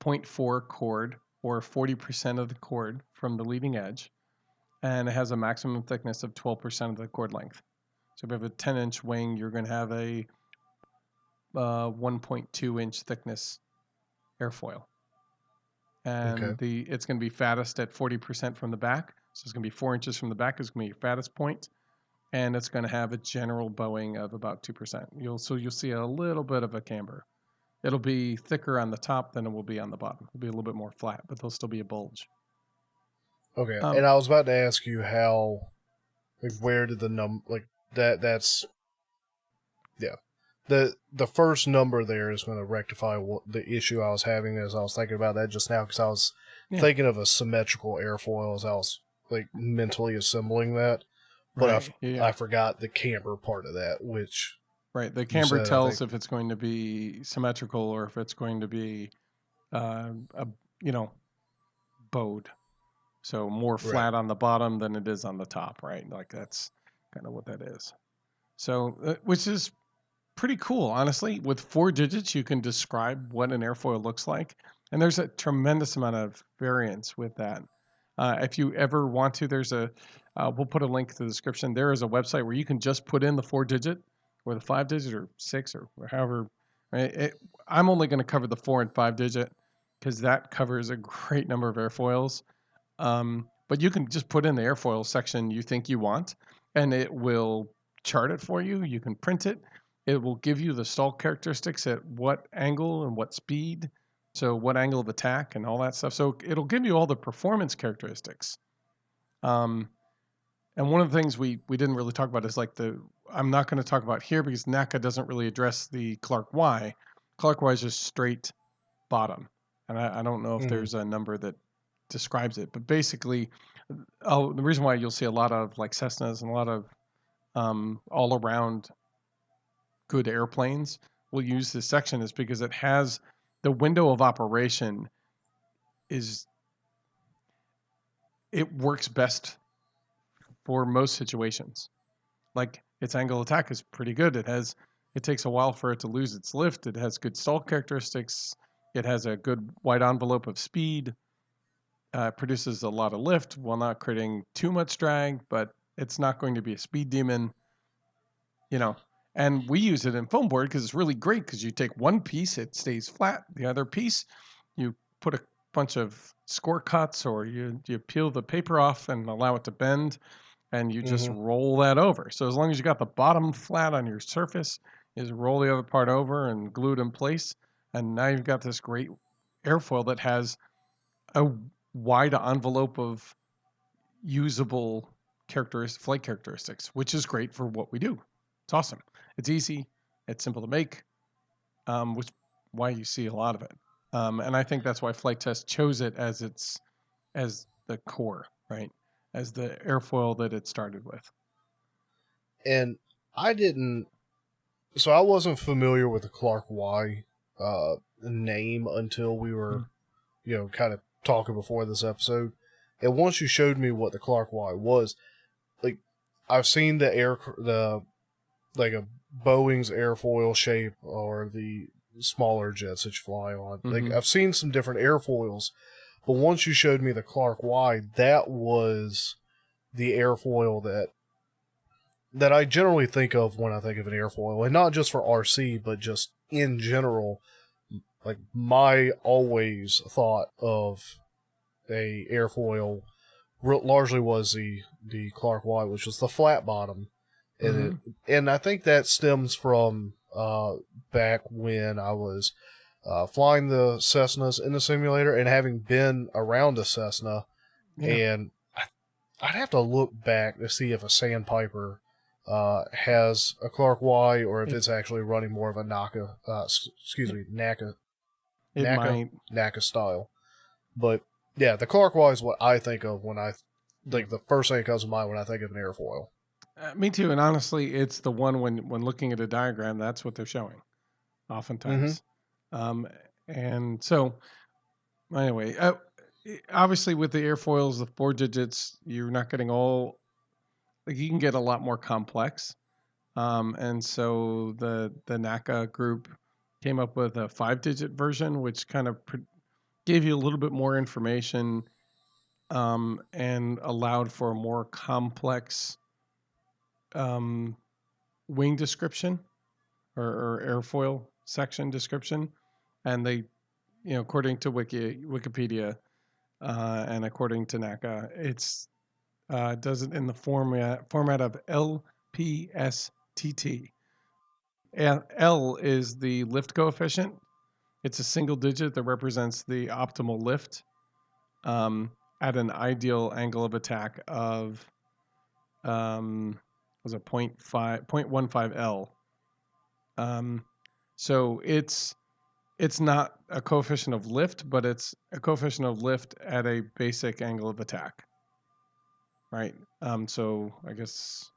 0.4 chord or 40% of the chord from the leading edge, and it has a maximum thickness of 12% of the chord length. So if you have a 10-inch wing, you're going to have a 1.2-inch thickness airfoil. And it's going to be fattest at 40% from the back. So it's going to be 4 inches from the back is going to be your fattest point. And it's going to have a general bowing of about 2%. You'll see a little bit of a camber. It'll be thicker on the top than it will be on the bottom. It'll be a little bit more flat, but there'll still be a bulge. Okay. And I was about to ask you how, like, where did the number, like, that's, yeah. The first number there is going to rectify the issue I was having as I was thinking about that just now, because I was thinking of a symmetrical airfoil as I was, like, mentally assembling that. But I forgot the camber part of that, which... Right, the camber tells if it's going to be symmetrical or if it's going to be, bowed. So more flat on the bottom than it is on the top, right? Like that's kind of what that is. So, which is pretty cool, honestly. With 4 digits, you can describe what an airfoil looks like. And there's a tremendous amount of variance with that. If you ever want to, we'll put a link to the description. There is a website where you can just put in the 4-digit or the 5-digit or 6 or however. Right? I'm only going to cover the 4 and 5-digit because that covers a great number of airfoils. But you can just put in the airfoil section you think you want, and it will chart it for you. You can print it. It will give you the stall characteristics at what angle and what speed. So what angle of attack and all that stuff. So it'll give you all the performance characteristics. And one of the things we didn't really talk about is like I'm not going to talk about here because NACA doesn't really address the Clark Y. Clark Y is just straight bottom. And I don't know if there's a number that describes it. But basically, the reason why you'll see a lot of like Cessnas and a lot of all around good airplanes will use this section is because it has the window of operation it works best for most situations. Like its angle of attack is pretty good. It takes a while for it to lose its lift. It has good stall characteristics. It has a good wide envelope of speed. Produces a lot of lift while not creating too much drag, but it's not going to be a speed demon, you know. And we use it in foam board because it's really great because you take one piece, it stays flat. The other piece, you put a bunch of score cuts or you peel the paper off and allow it to bend and you just roll that over. So as long as you got the bottom flat on your surface, you just roll the other part over and glue it in place. And now you've got this great airfoil that has a wide envelope of usable flight characteristics, which is great for what we do. It's awesome. It's easy. It's simple to make, which why you see a lot of it. And I think that's why Flight Test chose it as the core, right? As the airfoil that it started with. And I didn't, so I wasn't familiar with the Clark Y name until we were, kind of talking before this episode. And once you showed me what the Clark Y was, like I've seen like a Boeing's airfoil shape or the smaller jets that you fly on. Like I've seen some different airfoils, but once you showed me the Clark Y, that was the airfoil that I generally think of when I think of an airfoil, and not just for RC, but just in general. Like my always thought of a airfoil largely was the Clark Y, which was the flat bottom, and I think that stems from back when I was flying the Cessnas in the simulator and having been around a Cessna, and I'd have to look back to see if a Sandpiper has a Clark Y or if it's actually running more of a NACA, NACA style. But yeah, the Clark Y is what I think of when the first thing that comes to mind when I think of an airfoil. Me too, and honestly, it's the one when looking at a diagram, that's what they're showing, oftentimes. And so, anyway, obviously with the airfoils, the 4 digits, you're not getting all. Like you can get a lot more complex, and so the NACA group came up with a 5-digit version, which kind of gave you a little bit more information, and allowed for a more complex wing description or airfoil section description. And they, according to Wikipedia and according to NACA, it's does it in the format of LPSTT. And L is the lift coefficient. It's a single digit that represents the optimal lift at an ideal angle of attack of was a 0.15 L. So it's not a coefficient of lift, but it's a coefficient of lift at a basic angle of attack, right? So I guess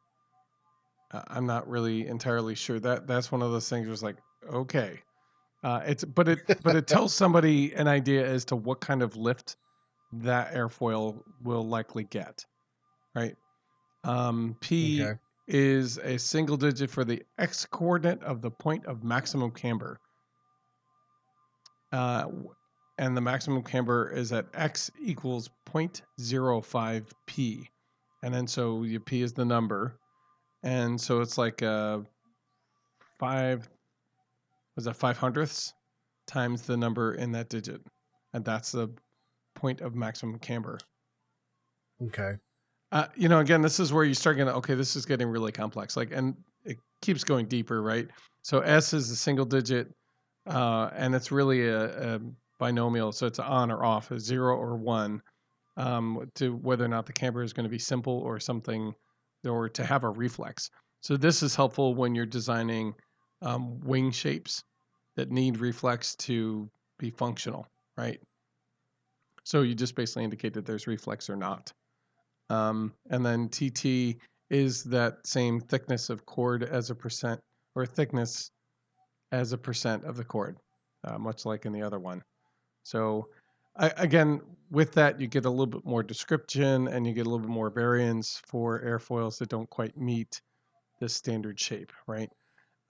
I'm not really entirely sure. That's one of those things. Was like, okay, but it tells somebody an idea as to what kind of lift that airfoil will likely get, right? P is a single digit for the x coordinate of the point of maximum camber. And the maximum camber is at x equals 0.05 p. And then so your p is the number. And so it's like 5 hundredths times the number in that digit. And that's the point of maximum camber. Okay. Again, this is where you start getting, okay, this is getting really complex. And it keeps going deeper, right? So S is a single digit, and it's really a binomial. So it's on or off, a 0 or 1, to whether or not the camber is going to be simple or something, or to have a reflex. So this is helpful when you're designing wing shapes that need reflex to be functional, right? So you just basically indicate that there's reflex or not. And then TT is that same thickness of cord as a percent, or thickness as a percent of the cord, much like in the other one. So again, with that, you get a little bit more description and you get a little bit more variance for airfoils that don't quite meet this standard shape, right?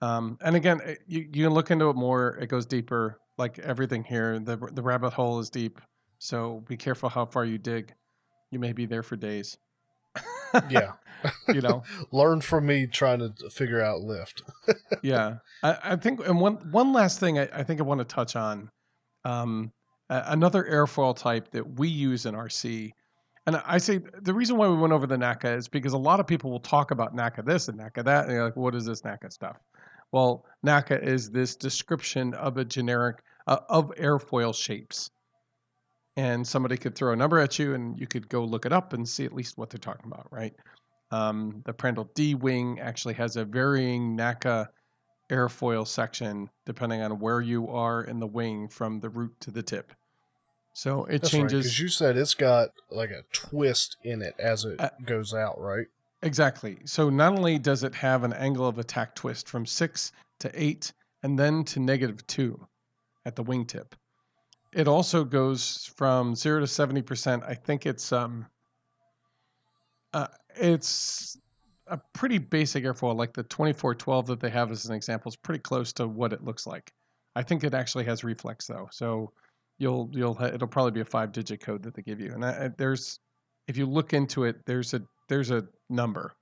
And again, you can look into it more. It goes deeper, like everything here. The rabbit hole is deep, so be careful how far you dig. You may be there for days. Yeah. You know. Learn from me trying to figure out lift. Yeah. I think, and one last thing I think I want to touch on. Another airfoil type that we use in RC. And I say the reason why we went over the NACA is because a lot of people will talk about NACA this and NACA that. And you're like, what is this NACA stuff? Well, NACA is this description of a generic of airfoil shapes. And somebody could throw a number at you and you could go look it up and see at least what they're talking about, right? The Prandtl D wing actually has a varying NACA airfoil section depending on where you are in the wing from the root to the tip. So it That's changes. Right, because you said it's got like a twist in it as it goes out, right? Exactly. So not only does it have an angle of attack twist from 6 to 8 and then to -2 at the wingtip, it also goes from 0 to 70%. I think it's a pretty basic airfoil, like the 2412 that they have as an example is pretty close to what it looks like. I think it actually has reflex though, so it'll probably be a 5-digit code that they give you. And there's, if you look into it, there's a number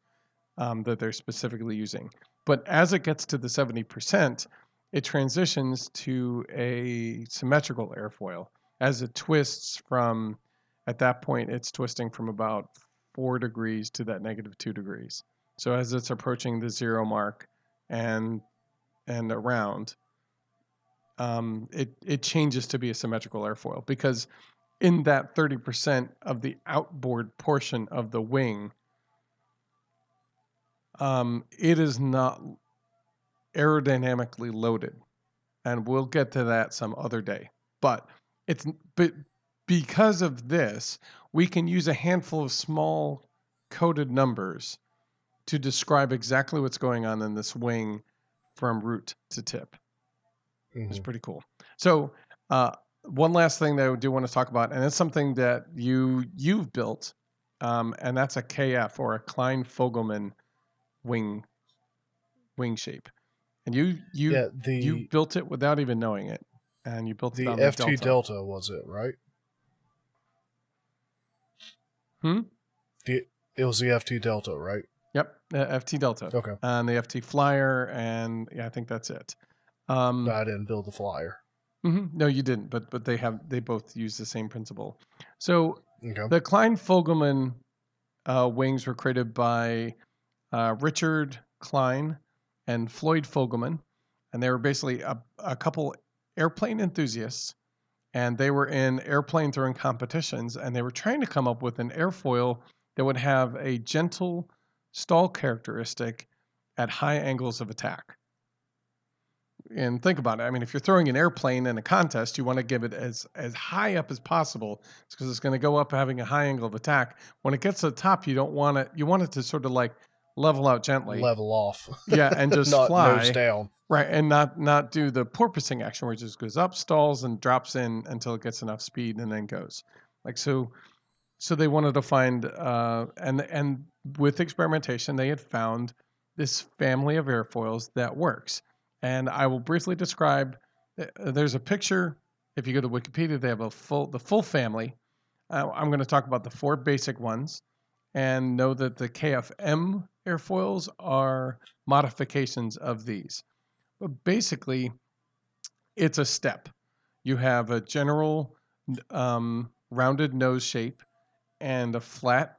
that they're specifically using. But as it gets to the 70%, it transitions to a symmetrical airfoil. As it twists from, at that point, it's twisting from about 4 degrees to that -2 degrees. So as it's approaching the 0 mark and around, it changes to be a symmetrical airfoil, because in that 30% of the outboard portion of the wing, it is not aerodynamically loaded, and we'll get to that some other day. But because of this, we can use a handful of small coded numbers to describe exactly what's going on in this wing from root to tip. Mm-hmm. It's pretty cool. So one last thing that I do want to talk about, and it's something that you've built, and that's a KF, or a Klein-Fogelman wing shape. And you built it without even knowing it, and you built it on the FT Delta, was it, right? It was the FT Delta, right? Yep, FT Delta. Okay. And the FT Flyer, and yeah, I think that's it. No, I didn't build the Flyer. Mm-hmm. No, you didn't, but they both use the same principle. So the Klein-Fogelman wings were created by Richard Klein and Floyd Fogelman, and they were basically a couple airplane enthusiasts, and they were in airplane throwing competitions, and they were trying to come up with an airfoil that would have a gentle stall characteristic at high angles of attack. And think about it. I mean, if you're throwing an airplane in a contest, you want to give it as high up as possible, because it's going to go up having a high angle of attack. When it gets to the top, you don't want it. You want it to sort of like level out gently, level off. Yeah, and just not fly nose down. Right, and not do the porpoising action where it just goes up, stalls, and drops in until it gets enough speed and then goes. Like so they wanted to find and with experimentation they had found this family of airfoils that works. And I will briefly describe. There's a picture. If you go to Wikipedia, they have the full family. I'm going to talk about the 4 basic ones, and know that the KFM airfoils are modifications of these. But basically, it's a step. You have a general rounded nose shape and a flat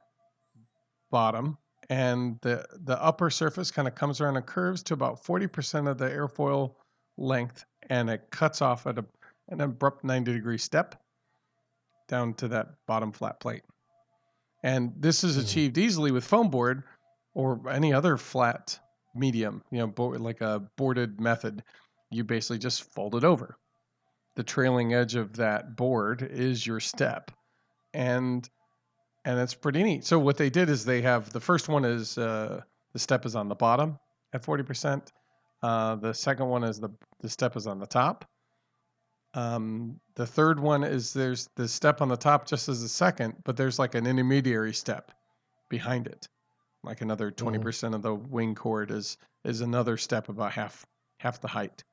bottom, and the upper surface kind of comes around and curves to about 40% of the airfoil length, and it cuts off at an abrupt 90-degree step down to that bottom flat plate. And this is achieved easily with foam board or any other flat medium, like a boarded method. You basically just fold it over. The trailing edge of that board is your step. And and it's pretty neat. So what they did is they have the first one is the step is on the bottom at 40%. The second one is the step is on the top. The third one is there's the step on the top just as a second, but there's like an intermediary step behind it. Like another 20% of the wing chord is another step about half the height.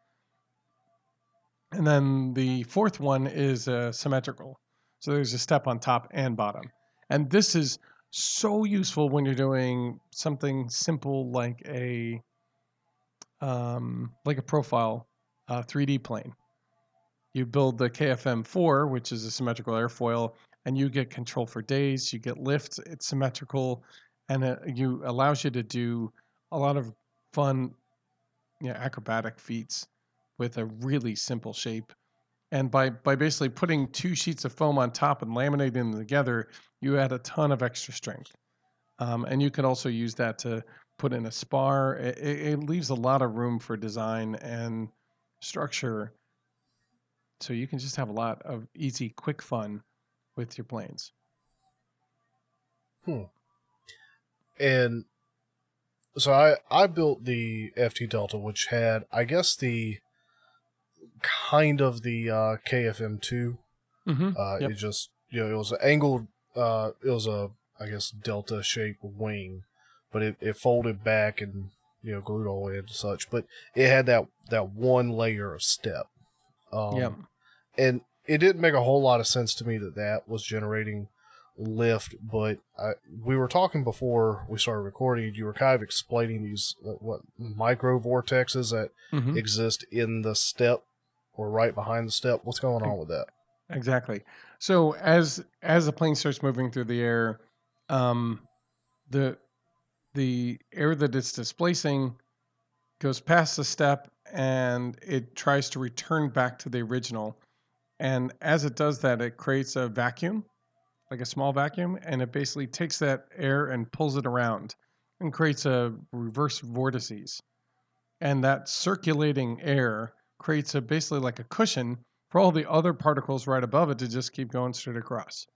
And then the fourth one is symmetrical. So there's a step on top and bottom. And this is so useful when you're doing something simple like a profile 3D plane. You build the KFM4, which is a symmetrical airfoil, and you get control for days. You get lift. It's symmetrical, and it allows you to do a lot of fun, acrobatic feats with a really simple shape. And by basically putting two sheets of foam on top and laminating them together, you add a ton of extra strength. And you can also use that to put in a spar. It leaves a lot of room for design and structure. So you can just have a lot of easy, quick fun with your planes. And so I built the FT Delta, which had, I guess, the kind of the KFM2. Yep. It just, it was an angled, it was a, I guess, Delta shaped wing, but it folded back and, glued all the way and such. But it had that one layer of step. Yep. And it didn't make a whole lot of sense to me that was generating lift, but we were talking before we started recording. You were kind of explaining these micro vortexes that exist in the step or right behind the step. What's going on with that? Exactly. So as the plane starts moving through the air, the air that it's displacing goes past the step and it tries to return back to the original. And as it does that, it creates a vacuum, like a small vacuum, and it basically takes that air and pulls it around and creates a reverse vortices. And that circulating air creates basically like a cushion for all the other particles right above it to just keep going straight across.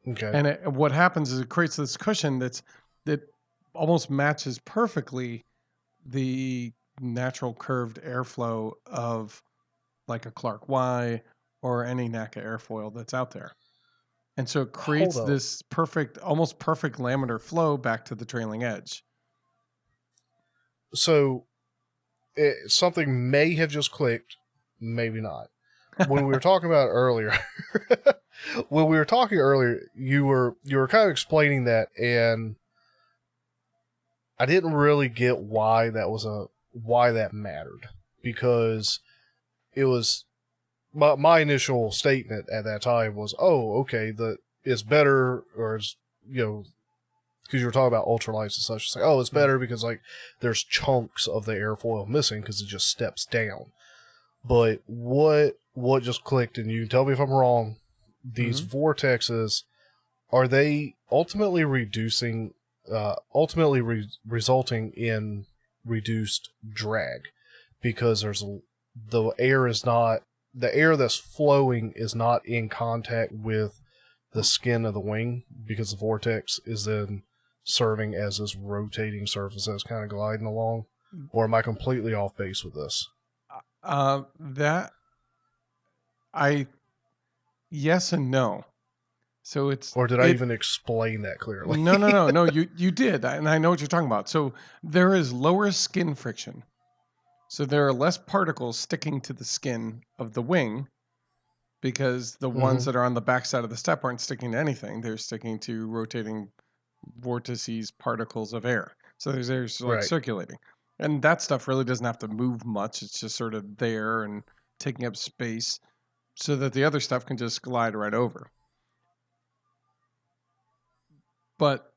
Okay. And what happens is it creates this cushion that almost matches perfectly the natural curved airflow of like a Clark Y or any NACA airfoil that's out there. And so it creates this almost perfect laminar flow back to the trailing edge. So something may have just clicked, maybe not. When we were talking about it earlier, you were kind of explaining that, and I didn't really get why that mattered, because it was my initial statement at that time was, oh, okay, it's better, or it's, because you were talking about ultralights and such. It's like, oh, it's better because like there's chunks of the airfoil missing because it just steps down. But what just clicked, and you can tell me if I'm wrong, these vortexes, are they ultimately resulting in reduced drag? Because the air that's flowing is not in contact with the skin of the wing, because the vortex is then serving as this rotating surface that's kind of gliding along. Or am I completely off base with this? Yes and no. So or did I even explain that clearly? No. You did, and I know what you're talking about. So there is lower skin friction. So there are less particles sticking to the skin of the wing, because the ones that are on the backside of the step aren't sticking to anything. They're sticking to rotating vortices, particles of air. So there's air like circulating. And that stuff really doesn't have to move much. It's just sort of there and taking up space so that the other stuff can just glide right over. But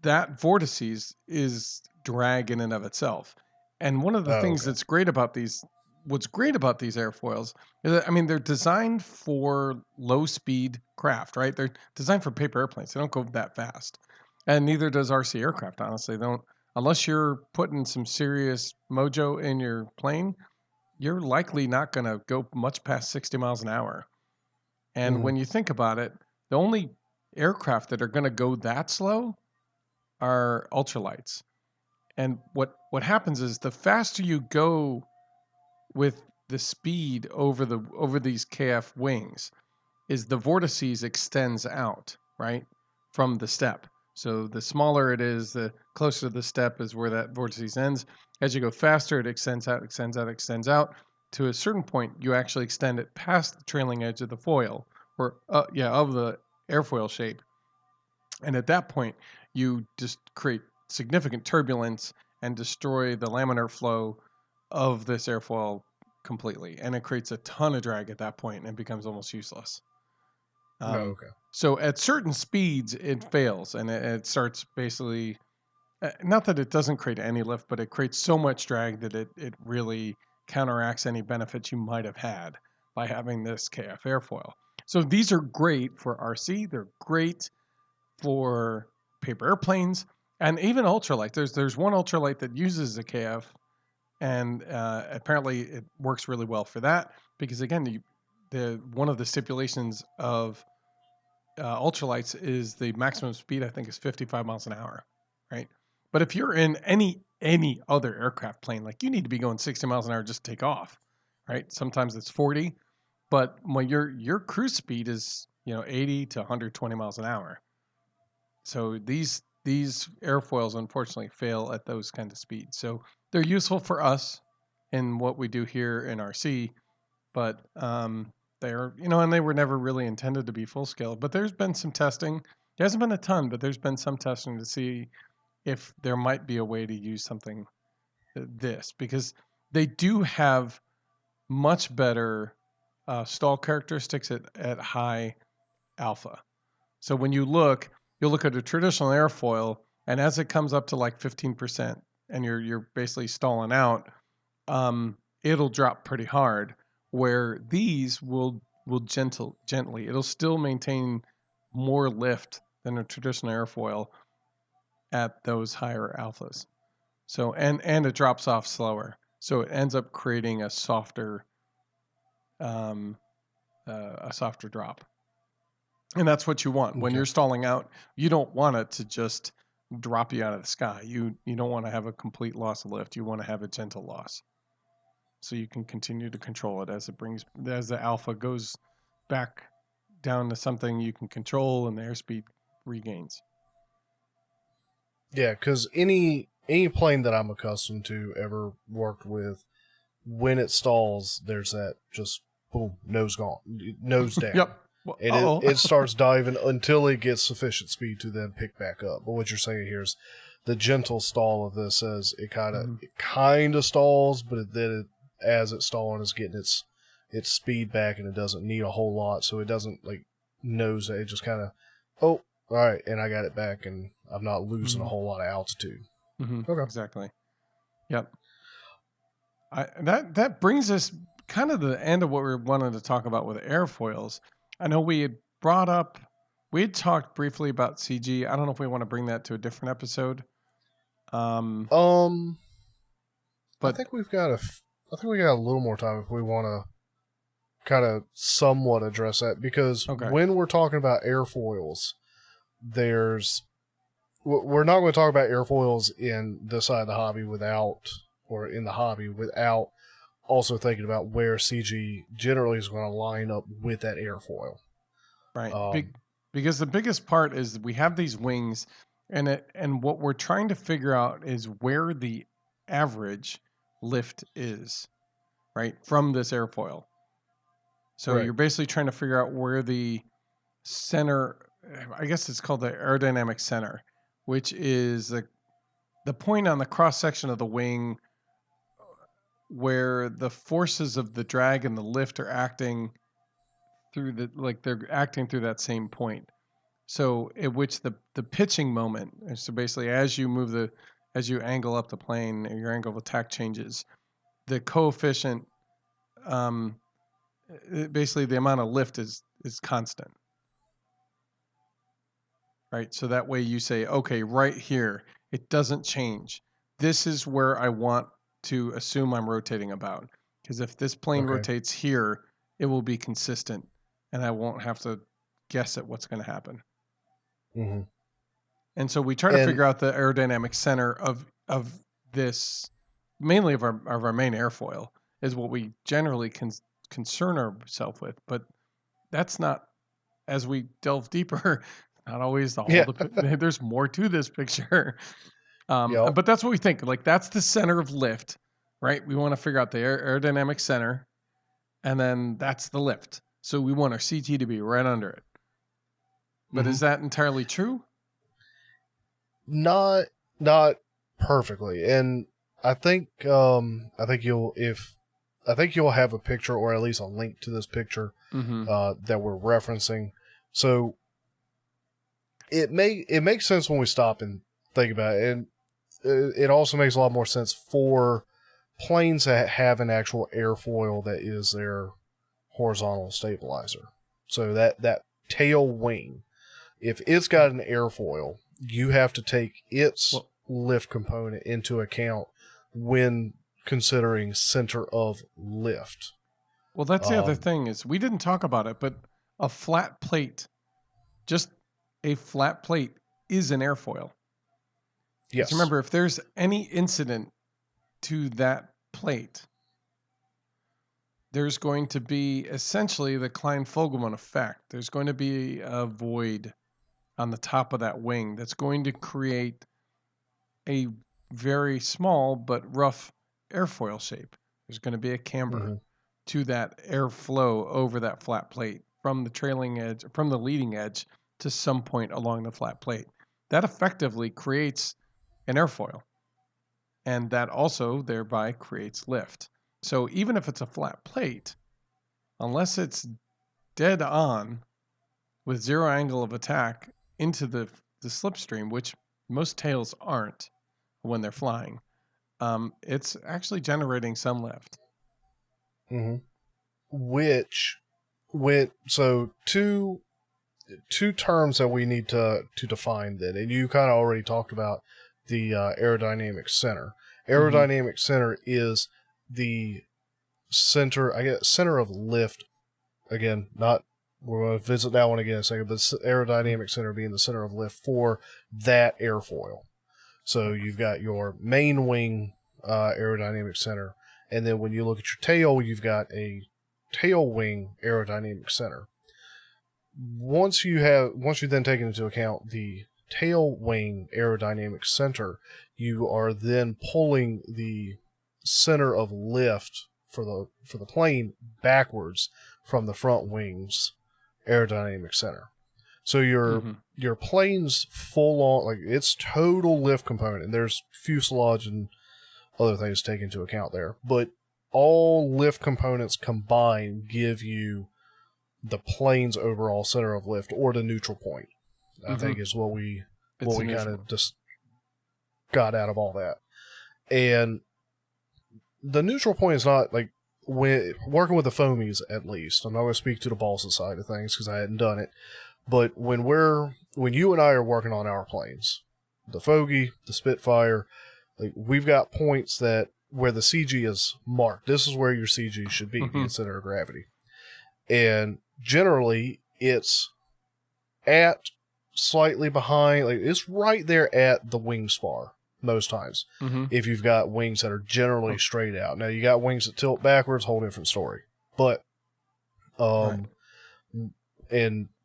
that vortices is drag in and of itself. And one of the things what's great about these airfoils is that, I mean, they're designed for low speed craft, right? They're designed for paper airplanes. They don't go that fast. And neither does RC aircraft, honestly. They don't, unless you're putting some serious mojo in your plane, you're likely not going to go much past 60 miles an hour. And when you think about it, the only aircraft that are going to go that slow are ultralights. And what happens is the faster you go with the speed over these KF wings, is the vortices extends out, right, from the step. So the smaller it is, the closer to the step is where that vortices ends. As you go faster, it extends out, extends out, extends out. To a certain point, you actually extend it past the trailing edge of the foil, or of the airfoil shape. And at that point, you just create significant turbulence and destroy the laminar flow of this airfoil completely. And it creates a ton of drag at that point and it becomes almost useless. Okay. So at certain speeds, it fails and it starts basically, not that it doesn't create any lift, but it creates so much drag that it really counteracts any benefits you might have had by having this KF airfoil. So these are great for RC. They're great for paper airplanes and even ultralight. There's one ultralight that uses a KF, and apparently it works really well for that because again, one of the stipulations of ultralights is the maximum speed, I think, is 55 miles an hour, right? But if you're in any other aircraft plane, like you need to be going 60 miles an hour just to take off, right? Sometimes it's 40, but when your cruise speed is 80 to 120 miles an hour. So these airfoils unfortunately fail at those kind of speeds. So they're useful for us in what we do here in RC, but they're and they were never really intended to be full scale. But there's been some testing. There hasn't been a ton, but there's been some testing to see if there might be a way to use something this, because they do have much better stall characteristics at high alpha. So when you'll look at a traditional airfoil, and as it comes up to like 15%, and you're basically stalling out, it'll drop pretty hard. Where these will gently, it'll still maintain more lift than a traditional airfoil at those higher alphas. So and it drops off slower. So it ends up creating a softer drop. And that's what you want. When you're stalling out, you don't want it to just drop you out of the sky. You don't want to have a complete loss of lift. You want to have a gentle loss. So you can continue to control it as the alpha goes back down to something you can control and the airspeed regains. Yeah, because any plane that I'm accustomed to ever worked with, when it stalls, there's that just boom, nose down. Yep. Well, and it starts diving until it gets sufficient speed to then pick back up. But what you're saying here is the gentle stall of this says it kind of stalls, but then as it's stalling, it's getting its speed back, and it doesn't need a whole lot, so it doesn't like nose it. It just kind of, all right, and I got it back, and I'm not losing a whole lot of altitude. Okay, exactly. Yep. That brings us kind of the end of what we wanted to talk about with airfoils. I know we had talked briefly about CG. I don't know if we want to bring that to a different episode. But I think we got a little more time if we want to kind of somewhat address that, because when we're talking about airfoils, we're not going to talk about airfoils in this side of the hobby without also thinking about where CG generally is going to line up with that airfoil. Right. Because the biggest part is we have these wings, and what we're trying to figure out is where the average lift is, right, from this airfoil. So you're basically trying to figure out where the center, I guess it's called the aerodynamic center, which is the point on the cross section of the wing where the forces of the drag and the lift are acting through they're acting through that same point. So at which the pitching moment, so basically as you angle up the plane, your angle of attack changes, the coefficient, basically the amount of lift is constant. Right? So that way you say, okay, right here, it doesn't change. This is where I want to assume I'm rotating about. Because if this plane rotates here, it will be consistent, and I won't have to guess at what's going to happen. Mm-hmm. And so we try to figure out the aerodynamic center of this, mainly of our main airfoil, is what we generally concern ourselves with. But that's not, as we delve deeper, not always there's more to this picture. Yep. But that's what we think. Like, that's the center of lift, right? We want to figure out the aerodynamic center, and then that's the lift. So we want our CT to be right under it. But is that entirely true? Not perfectly. And I think you'll have a picture, or at least a link to this picture that we're referencing. So it makes sense when we stop and think about it, and it also makes a lot more sense for planes that have an actual airfoil that is their horizontal stabilizer. So that tail wing, if it's got an airfoil, you have to take its lift component into account when considering center of lift. Well, that's the other thing, is we didn't talk about it, but a flat plate, just a flat plate, is an airfoil. Yes. Remember, if there's any incident to that plate, there's going to be essentially the Klein-Fogelman effect. There's going to be a void on the top of that wing that's going to create a very small but rough airfoil shape. There's going to be a camber to that airflow over that flat plate from the trailing edge, from the leading edge to some point along the flat plate. That effectively creates an airfoil, and that also thereby creates lift. So even if it's a flat plate, unless it's dead on with zero angle of attack into the slipstream, which most tails aren't when they're flying, it's actually generating some lift. Mm-hmm. So two terms that we need to define then, and you kind of already talked about the aerodynamic center. Aerodynamic center is the center of lift. Again, we're going to visit that one again in a second, but aerodynamic center being the center of lift for that airfoil. So you've got your main wing aerodynamic center, and then when you look at your tail, you've got a tail wing aerodynamic center. Once you then take into account the tail wing aerodynamic center, you are then pulling the center of lift for the plane backwards from the front wings aerodynamic center. So your plane's full on, like, its total lift component, and there's fuselage and other things to take into account there, but all lift components combined give you the plane's overall center of lift, or the neutral point, I think is what we kind of just got out of all that. And the neutral point is not, like, when working with the foamies, at least, I'm not going to speak to the balsa side of things because I hadn't done it, but when you and I are working on our planes, the Fogey, the Spitfire, like, we've got points where the CG is marked. This is where your CG should be, the center of gravity. And generally, it's at slightly behind, like, it's right there at the wing spar most times. If you've got wings that are generally straight out. Now, you got wings that tilt backwards, whole different story. But, and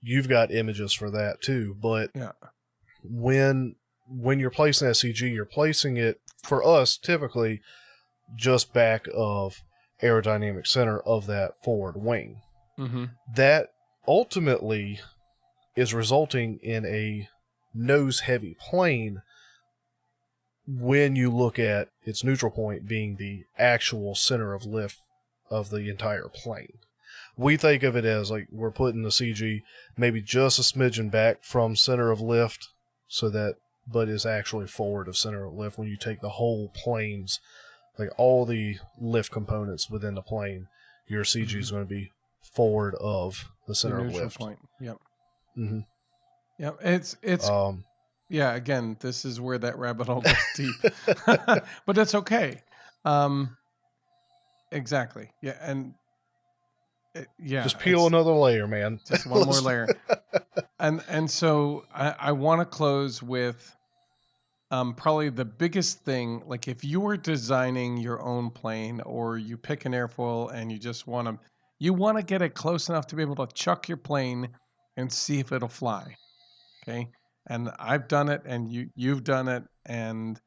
you've got images for that too. But when you're placing that CG, you're placing it, for us, typically just back of aerodynamic center of that forward wing. That ultimately is resulting in a nose-heavy plane when you look at its neutral point being the actual center of lift of the entire plane. We think of it as, like, we're putting the CG maybe just a smidgen back from center of lift, but is actually forward of center of lift when you take the whole plane's, like, all the lift components within the plane. Your CG is going to be forward of the center of lift. Point. Yep. Yep. It's again, this is where that rabbit hole goes deep. But that's okay. Exactly. Yeah, and just peel another layer, man. Just one more layer. And so I want to close with probably the biggest thing. Like if you were designing your own plane, or you pick an airfoil and you want to get it close enough to be able to chuck your plane and see if it'll fly. Okay, and I've done it, and you've done it, and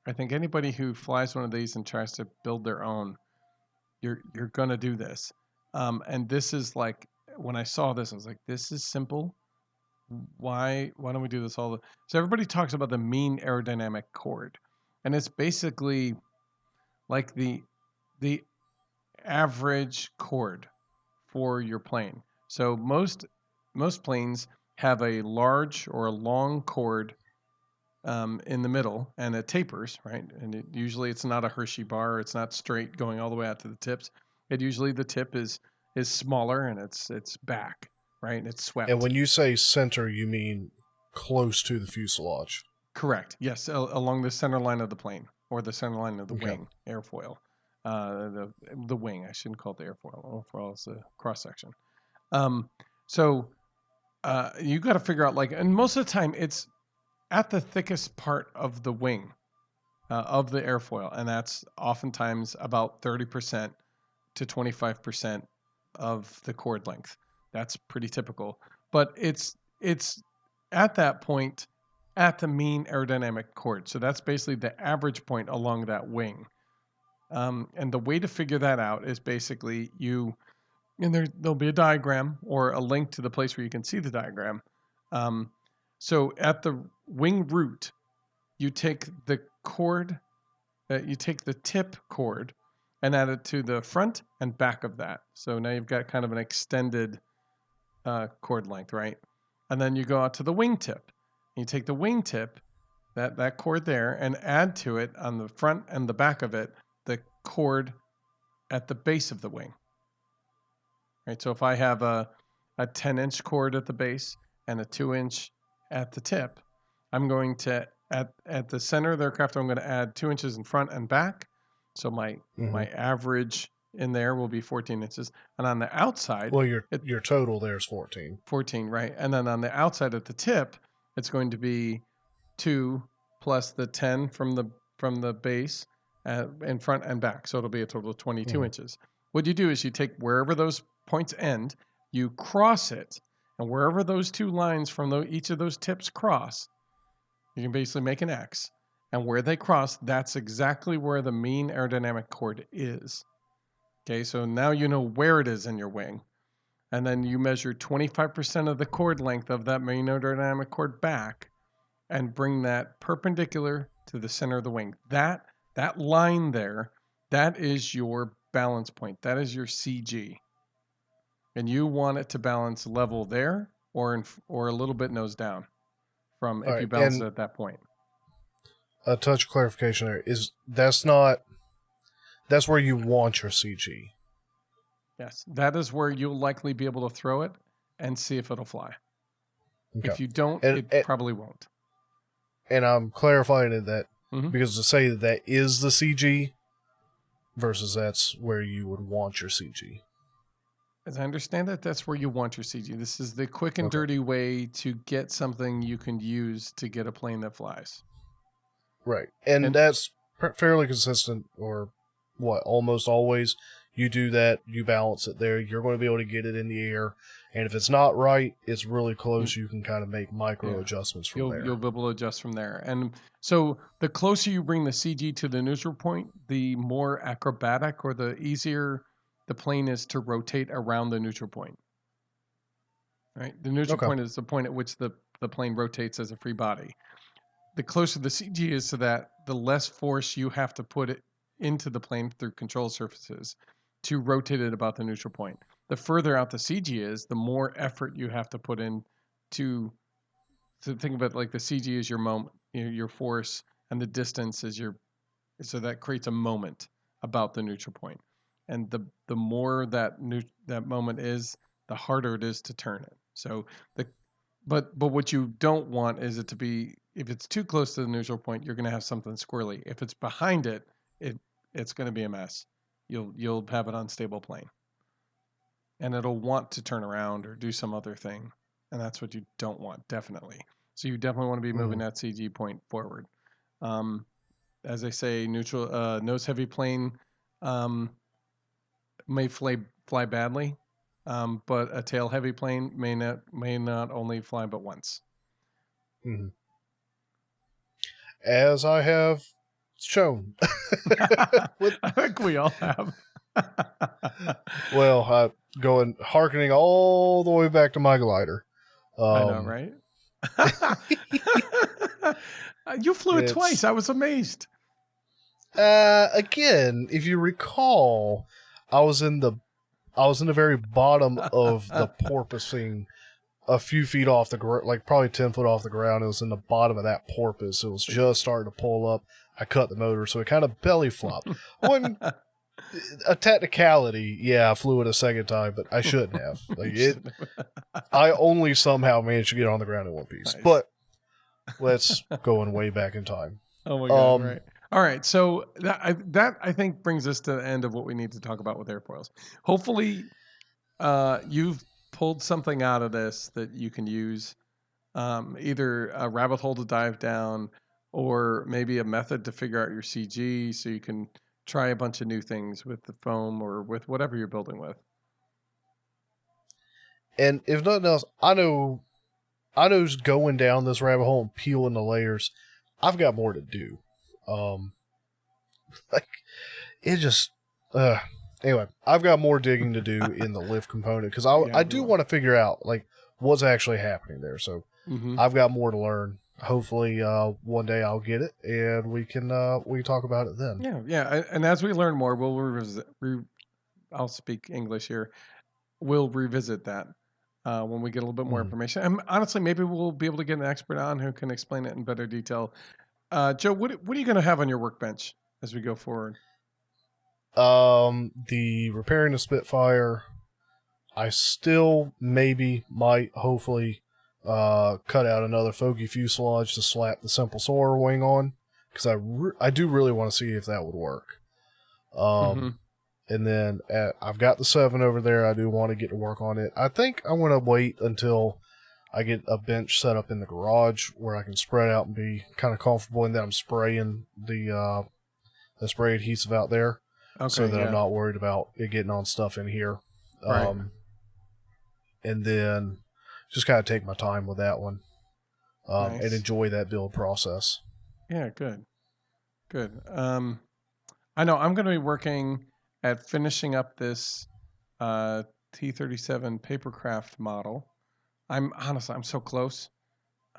I think anybody who flies one of these and tries to build their own, you're gonna do this. And this is like, when I saw this, I was like, this is simple. Why don't we do this all the So everybody talks about the mean aerodynamic chord, and it's basically like the average chord for your plane. So most planes have a large or a long chord in the middle, and it tapers, right? And usually it's not a Hershey bar; it's not straight going all the way out to the tips. The tip is smaller, and it's back, right? And it's And swept. when you say center, you mean close to the fuselage. Correct. Yes, along the center line of the plane, or the center line of the Okay. wing, airfoil. The wing. I shouldn't call it the airfoil. Airfoil is the cross section. Um, so you got to figure out, like, and most of the time it's at the thickest part of the wing of the airfoil, and that's oftentimes about 30% to 25% of the chord length. That's pretty typical, but it's at that point at the mean aerodynamic chord. So that's basically the average point along that wing. And the way to figure that out is basically there'll be a diagram or a link to the place where you can see the diagram. So at the wing root, you take the chord, you take the tip chord and add it to the front and back of that. So now you've got kind of an extended chord length, right? And then you go out to the wingtip. You take the wingtip, that chord there, and add to it on the front and the back of it the chord at the base of the wing. Right. So if I have a 10-inch chord at the base and a 2-inch at the tip, I'm going to at the center of the aircraft, I'm going to add 2 inches in front and back. So my average in there will be 14 inches, and on the outside, Well, your total there is 14. 14, right? And then on the outside at the tip, it's going to be 2 plus the 10 from the base in front and back. So it'll be a total of 22 inches. What you do is you take wherever those points end, you cross it, and wherever those two lines from each of those tips cross, you can basically make an X. And where they cross, that's exactly where the mean aerodynamic chord is. Okay, so now you know where it is in your wing. And then you measure 25% of the chord length of that mean aerodynamic chord back and bring that perpendicular to the center of the wing. That line there, that is your balance point. That is your CG. And you want it to balance level there, or a little bit nose down from All if you right, balance and it at that point. a touch of clarification there is that's where you want your CG. Yes, that is where you'll likely be able to throw it and see if it'll fly. Okay. If you don't, And, it and, probably won't. and I'm clarifying it that Mm-hmm. because to say that is the CG versus that's where you would want your CG. As I understand it, that's where you want your CG. This is the quick and dirty way to get something you can use to get a plane that flies. Right. And And that's fairly consistent, or what, almost always. You do that, you balance it there, you're going to be able to get it in the air. And if it's not right, it's really close. You can kind of make micro adjustments from there. you'll be able to adjust from there. And so the closer you bring the CG to the neutral point, the more acrobatic or the easier the plane is to rotate around the neutral point. Right? The neutral point is the point at which the plane rotates as a free body. The closer the CG is to that, the less force you have to put it into the plane through control surfaces to rotate it about the neutral point. The further out the CG is, the more effort you have to put in to think of it like the CG is your moment, your force, and the distance is so that creates a moment about the neutral point. And the more that moment is, the harder it is to turn it. So but what you don't want is it to be, if it's too close to the neutral point, you're going to have something squirrely. If it's behind it, it's going to be a mess. You'll have an unstable plane, and it'll want to turn around or do some other thing. and that's what you don't want, definitely. So you definitely want to be moving that CG point forward. As I say, neutral nose heavy plane may fly badly, but a tail heavy plane may not only fly but once. Mm-hmm. As I have shown. I think we all have. Well, harkening all the way back to my glider. I know, right? You flew it twice. I was amazed. Again, if you recall, I was in the very bottom of the porpoising, a few feet off the ground, like probably 10 foot off the ground. It was in the bottom of that porpoise. It was just starting to pull up. I cut the motor, so it kind of belly flopped. A technicality, yeah, I flew it a second time, but I shouldn't have. I only somehow managed to get on the ground in one piece. Nice. But let's go way back in time. Oh my god! Right. All right. So that I think brings us to the end of what we need to talk about with airfoils. Hopefully, you've pulled something out of this that you can use, either a rabbit hole to dive down, or maybe a method to figure out your CG, so you can try a bunch of new things with the foam or with whatever you're building with. And if nothing else, I know going down this rabbit hole and peeling the layers, I've got more to do. Anyway, I've got more digging to do in the lift component, because I do want to figure out what's actually happening there. So I've got more to learn. Hopefully, one day I'll get it, and we can talk about it then. Yeah. And as we learn more, we'll revisit. I'll speak English here. We'll revisit that when we get a little bit more information. And honestly, maybe we'll be able to get an expert on who can explain it in better detail. Joe, what are you going to have on your workbench as we go forward? The repairing the Spitfire. I still hopefully cut out another fogey fuselage to slap the simple soarer wing on, because I do really want to see if that would work. And then I've got the 7 over there. I do want to get to work on it. I think I want to wait until I get a bench set up in the garage where I can spread out and be kind of comfortable, and then I'm spraying the spray adhesive out there, so that I'm not worried about it getting on stuff in here. Right. And then just kind of take my time with that one, nice. And enjoy that build process. Yeah, good. I know I'm going to be working at finishing up this T-37 papercraft model. I'm so close.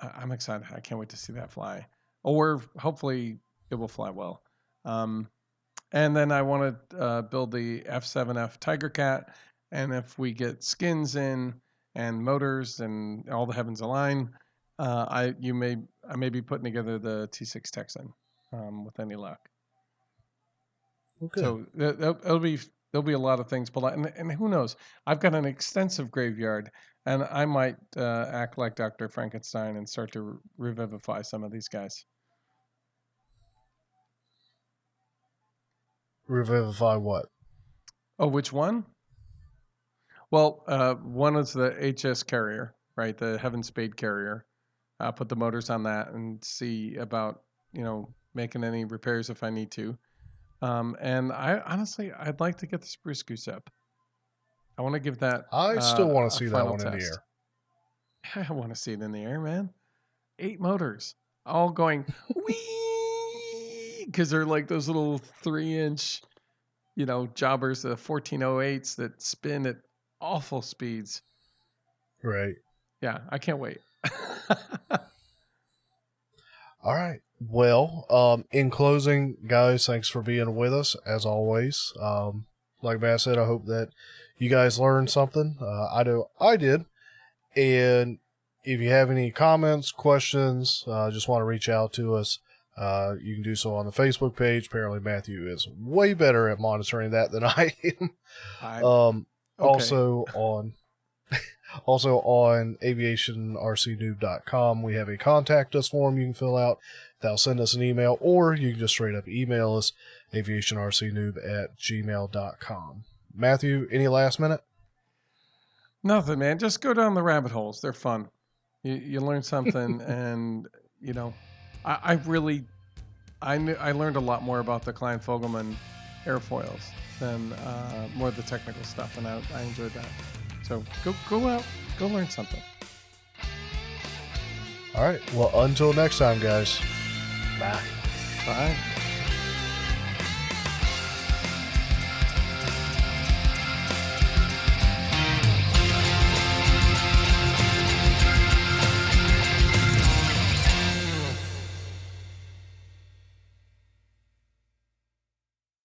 I'm excited. I can't wait to see that fly. Or hopefully it will fly well. And then I want to build the F7F Tiger Cat. And if we get skins in and motors and all the heavens align, I may be putting together the T6 Texan with any luck. Okay. So there'll be a lot of things pulled out, and who knows? I've got an extensive graveyard, and I might act like Dr. Frankenstein and start to revivify some of these guys. Revivify what? Oh, which one? Well, one is the HS carrier, right? The Heaven Spade carrier. I'll put the motors on that and see about making any repairs if I need to. And I'd like to get the Spruce Goose up. I want to give that. I still want to see that one in the air. I want to see it in the air, man. 8 motors, all going wee, because they're like those little 3-inch, jobbers, the 1408s that spin at awful speeds. Right. Yeah, I can't wait. All right. Well, in closing, guys, thanks for being with us, as always. Like Matt said, I hope that you guys learned something. I know I did. And if you have any comments, questions, just want to reach out to us, you can do so on the Facebook page. Apparently, Matthew is way better at monitoring that than I am. Okay. Also on aviationrcnoob.com, we have a contact us form you can fill out. That'll send us an email, or you can just straight up email us, aviationrcnoob@gmail.com. Matthew, any last minute? Nothing, man. Just go down the rabbit holes. They're fun. You learn something, and I really I learned a lot more about the Klein Fogelman airfoils than more of the technical stuff, and I enjoyed that. So go out, go learn something. All right. Well, until next time, guys. Bye. Bye.